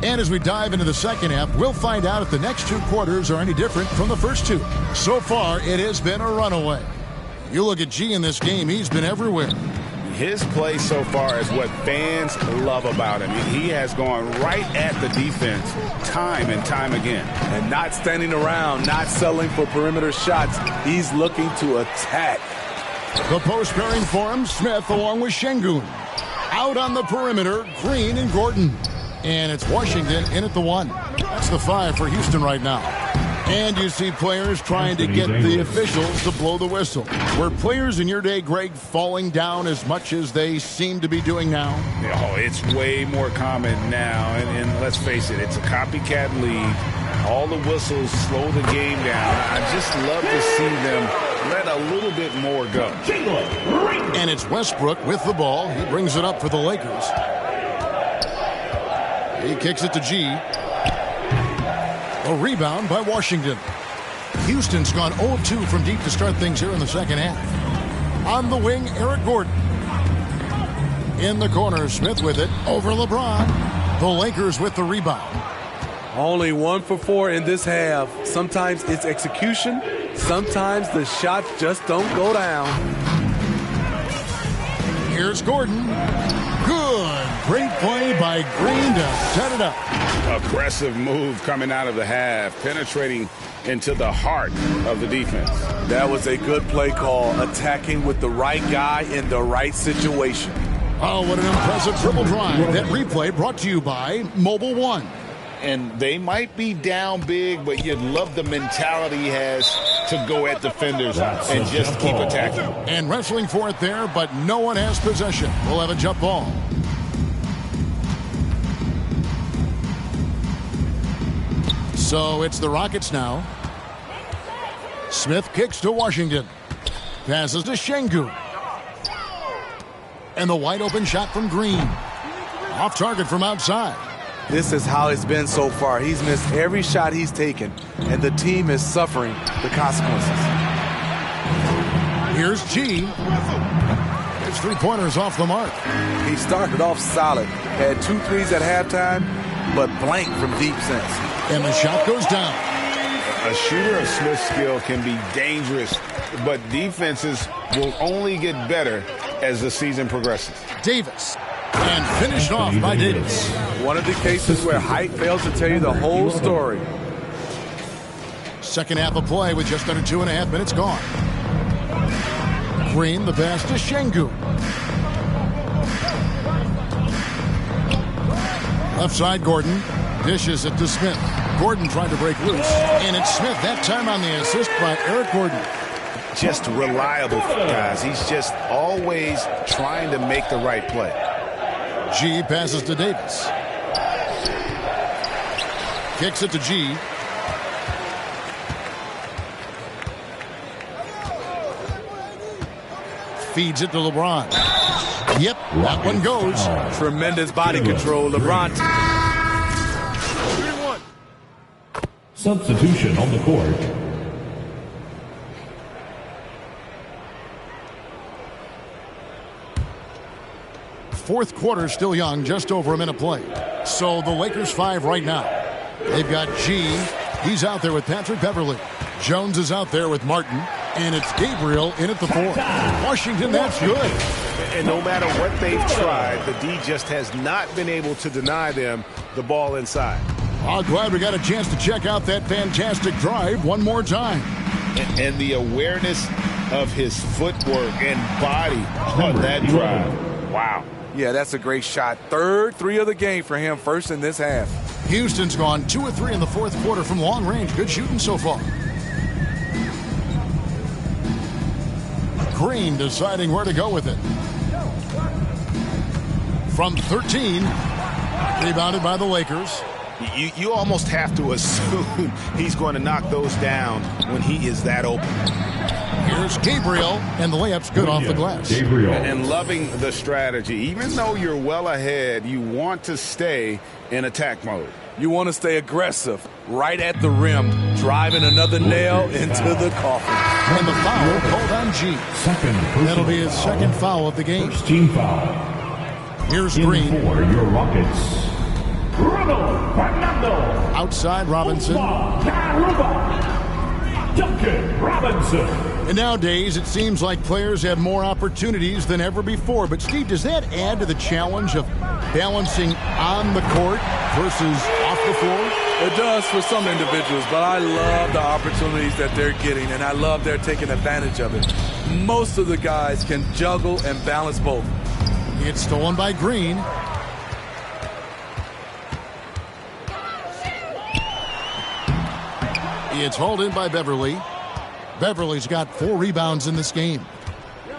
And as we dive into the second half, we'll find out if the next two quarters are any different from the first two. So far, it has been a runaway. You look at G in this game, he's been everywhere. His play so far is what fans love about him. He has gone right at the defense time and time again. And not standing around, not settling for perimeter shots. He's looking to attack. The post pairing for him, Smith along with Şengün. Out on the perimeter, Green and Gordon. And it's Washington in at the 1. That's the 5 for Houston right now. And you see players trying to get the officials to blow the whistle. Were players in your day, Greg, falling down as much as they seem to be doing now? Oh, it's way more common now. And let's face it, it's a copycat league. All the whistles slow the game down. I just love to see them let a little bit more go. And it's Westbrook with the ball. He brings it up for the Lakers. He kicks it to G. A rebound by Washington. Houston's gone 0-2 from deep to start things here in the second half. On the wing, Eric Gordon. In the corner, Smith with it over LeBron. The Lakers with the rebound. Only 1 for 4 in this half. Sometimes it's execution. Sometimes the shots just don't go down. Here's Gordon. Good. Great play by Green to set it up. Aggressive move coming out of the half, penetrating into the heart of the defense. That was a good play call, attacking with the right guy in the right situation. Oh, what an impressive triple drive. That replay brought to you by Mobile One. And they might be down big, but you'd love the mentality he has to go at defenders and just keep attacking. And wrestling for it there, but no one has possession. We'll have a jump ball. So it's the Rockets now. Smith kicks to Washington. Passes to Şengün. And the wide open shot from Green. Off target from outside. This is how it's been so far. He's missed every shot he's taken, and the team is suffering the consequences. Here's G. His three-pointers off the mark. He started off solid, had 2 threes at halftime, but blank from deep since. And the shot goes down. A shooter of Smith's skill can be dangerous, but defenses will only get better as the season progresses. Davis. And finished off by Davis. One of the cases where height fails to tell you the whole story. Second half of play with just under 2.5 minutes gone. Green, the pass to Şengün. Left side, Gordon. Dishes it to Smith. Gordon trying to break loose. And it's Smith that time on the assist by Eric Gordon. Just reliable, guys. He's just always trying to make the right play. G passes to Davis. Kicks it to G. Feeds it to LeBron. Yep, that one goes. Tremendous body control, LeBron. Substitution on the court. Fourth quarter still young, just over a minute played. So the Lakers 5 right now. They've got G. He's out there with Patrick Beverly. Jones is out there with Martin. And it's Gabriel in at the 4. Washington, that's good. And no matter what they've tried, the D just has not been able to deny them the ball inside. I'm glad we got a chance to check out that fantastic drive one more time. And the awareness of his footwork and body on that drive. Wow. Yeah, that's a great shot. Third three of the game for him, first in this half. Houston's gone 2 of 3 in the fourth quarter from long range. Good shooting so far. Green deciding where to go with it. From 13, rebounded by the Lakers. You almost have to assume he's going to knock those down when he is that open. Here's Gabriel, and the layup's good off the glass. And loving the strategy. Even though you're well ahead, you want to stay in attack mode. You want to stay aggressive, right at the rim, driving another nail into the coffin. And the foul called on G. That'll be his second foul of the game. First team foul. Here's Green. For your Rockets, Fernando. Outside Robinson. Duncan Robinson. And nowadays, it seems like players have more opportunities than ever before. But, Steve, does that add to the challenge of balancing on the court versus off the floor? It does for some individuals, but I love the opportunities that they're getting, and I love they're taking advantage of it. Most of the guys can juggle and balance both. It's stolen by Green. It's hauled in by Beverly. Beverly's got 4 rebounds in this game.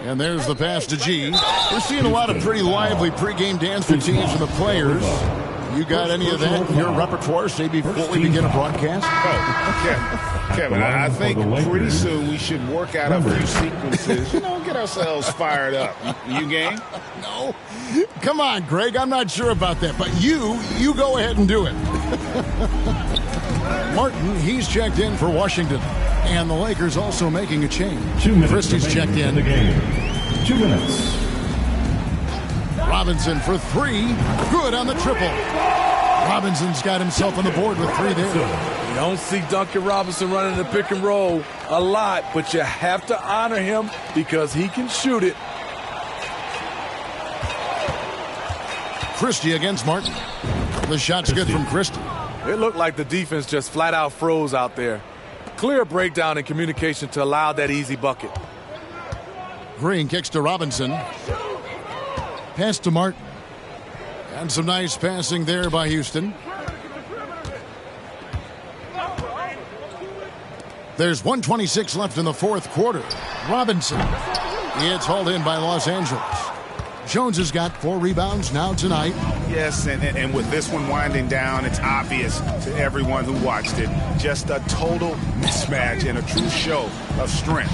And there's the pass to G. We're seeing a lot of pretty lively pregame dance routines from the players. You got any of that in your repertoire, say, before we begin a broadcast? Oh, Kevin, I think pretty soon we should work out a few sequences, get ourselves fired up. You game? No. Come on, Greg, I'm not sure about that. But you go ahead and do it. Martin, he's checked in for Washington. And the Lakers also making a change. 2 minutes Christie's checked in. The game. 2 minutes. Robinson for 3. Good on the triple. Robinson's got himself on the board with 3 there. You don't see Duncan Robinson running the pick and roll a lot, but you have to honor him because he can shoot it. Christie against Martin. The shot's good from Christie. It looked like the defense just flat out froze out there. Clear breakdown in communication to allow that easy bucket. Green kicks to Robinson. Pass to Martin. And some nice passing there by Houston. There's 1:26 left in the fourth quarter. Robinson. It's hauled in by Los Angeles. Jones has got 4 rebounds now tonight. Yes, and with this one winding down, it's obvious to everyone who watched it. Just a total mismatch and a true show of strength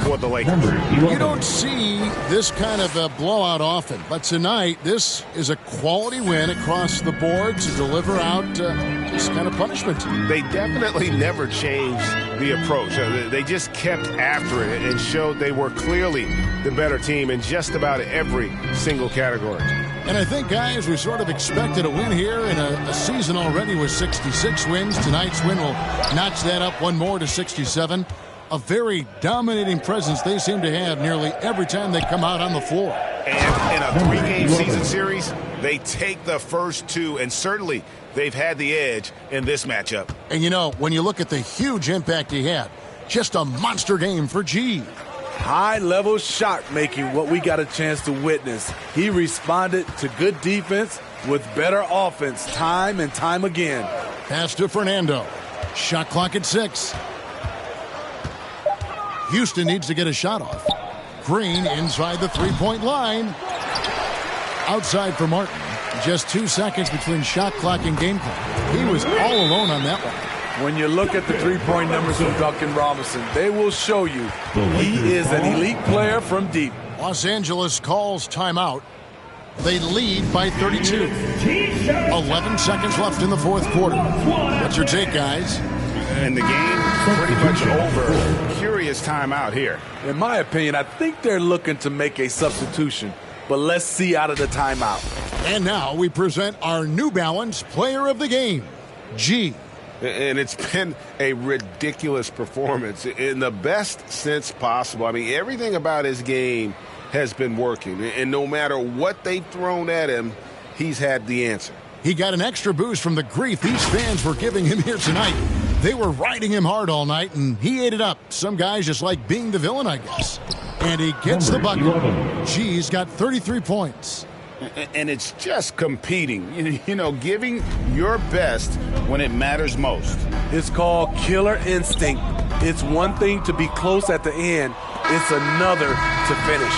for the Lakers. You don't see this kind of a blowout often, but tonight this is a quality win across the board to deliver out this kind of punishment. They definitely never changed the approach. They just kept after it and showed they were clearly the better team in just about every single category. And I think, guys, we sort of expected a win here in a season already with 66 wins. Tonight's win will notch that up one more to 67. A very dominating presence they seem to have nearly every time they come out on the floor. And in a 3-game season series, they take the first 2, and certainly they've had the edge in this matchup. And, when you look at the huge impact he had, just a monster game for G. High-level shot making, what we got a chance to witness. He responded to good defense with better offense time and time again. Pass to Fernando. Shot clock at 6. Houston needs to get a shot off. Green inside the 3-point line. Outside for Martin. Just 2 seconds between shot clock and game clock. He was all alone on that one. When you look at the 3-point numbers from Duncan Robinson, they will show you he is an elite player from deep. Los Angeles calls timeout. They lead by 32. 11 seconds left in the fourth quarter. What's your take, guys? And the game pretty much over. Curious timeout here. In my opinion, I think they're looking to make a substitution. But let's see out of the timeout. And now we present our New Balance Player of the Game, G. And it's been a ridiculous performance in the best sense possible. I mean, everything about his game has been working. And no matter what they've thrown at him, he's had the answer. He got an extra boost from the grief these fans were giving him here tonight. They were riding him hard all night, and he ate it up. Some guys just like being the villain, I guess. And he gets the bucket. G's got 33 points. And it's just competing, you know, giving your best when it matters most. It's called killer instinct. It's one thing to be close at the end. It's another to finish.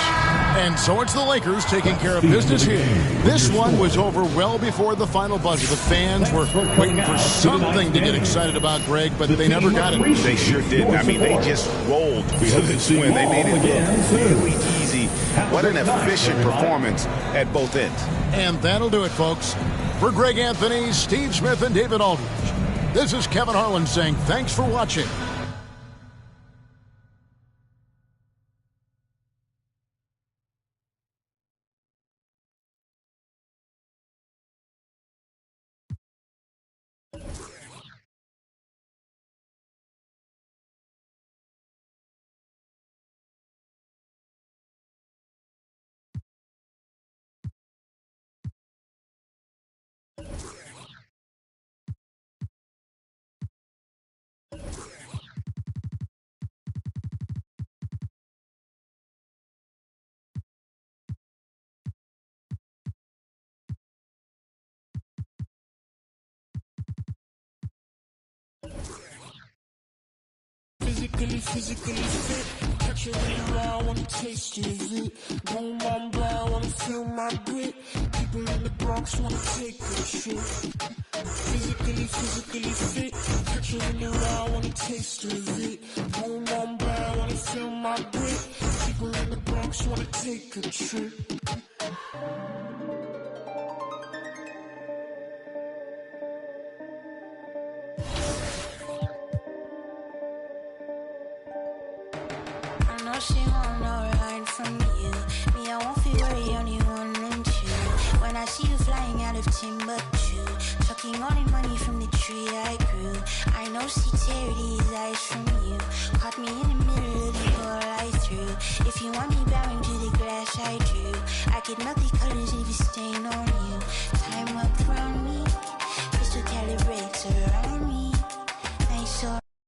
And so it's the Lakers taking care of business here. This one was over well before the final buzzer. The fans were waiting for something to get excited about, Greg, but they never got it. They sure didn't. I mean, they just rolled for this win. They made it look really easy. What an efficient performance at both ends. And that'll do it, folks. For Greg Anthony, Steve Smith, and David Aldridge, this is Kevin Harlan saying thanks for watching. Physically fit. Catch it when you ride, wanna taste of it. Boom, boom, blah, wanna feel my grit. People in the Bronx wanna take a trip. Physically fit. Catch it when you ride, wanna taste of it. Boom, boom, blah, wanna feel my grit. People in the Bronx wanna take a trip. She won't know right from you. Me, I won't feel worry, only one and two. When I see you flying out of Timbuktu, chucking all in money from the tree I grew. I know she teared his eyes from you. Caught me in the middle of the door I threw. If you want me bowing to the grass I drew, I could melt the colors in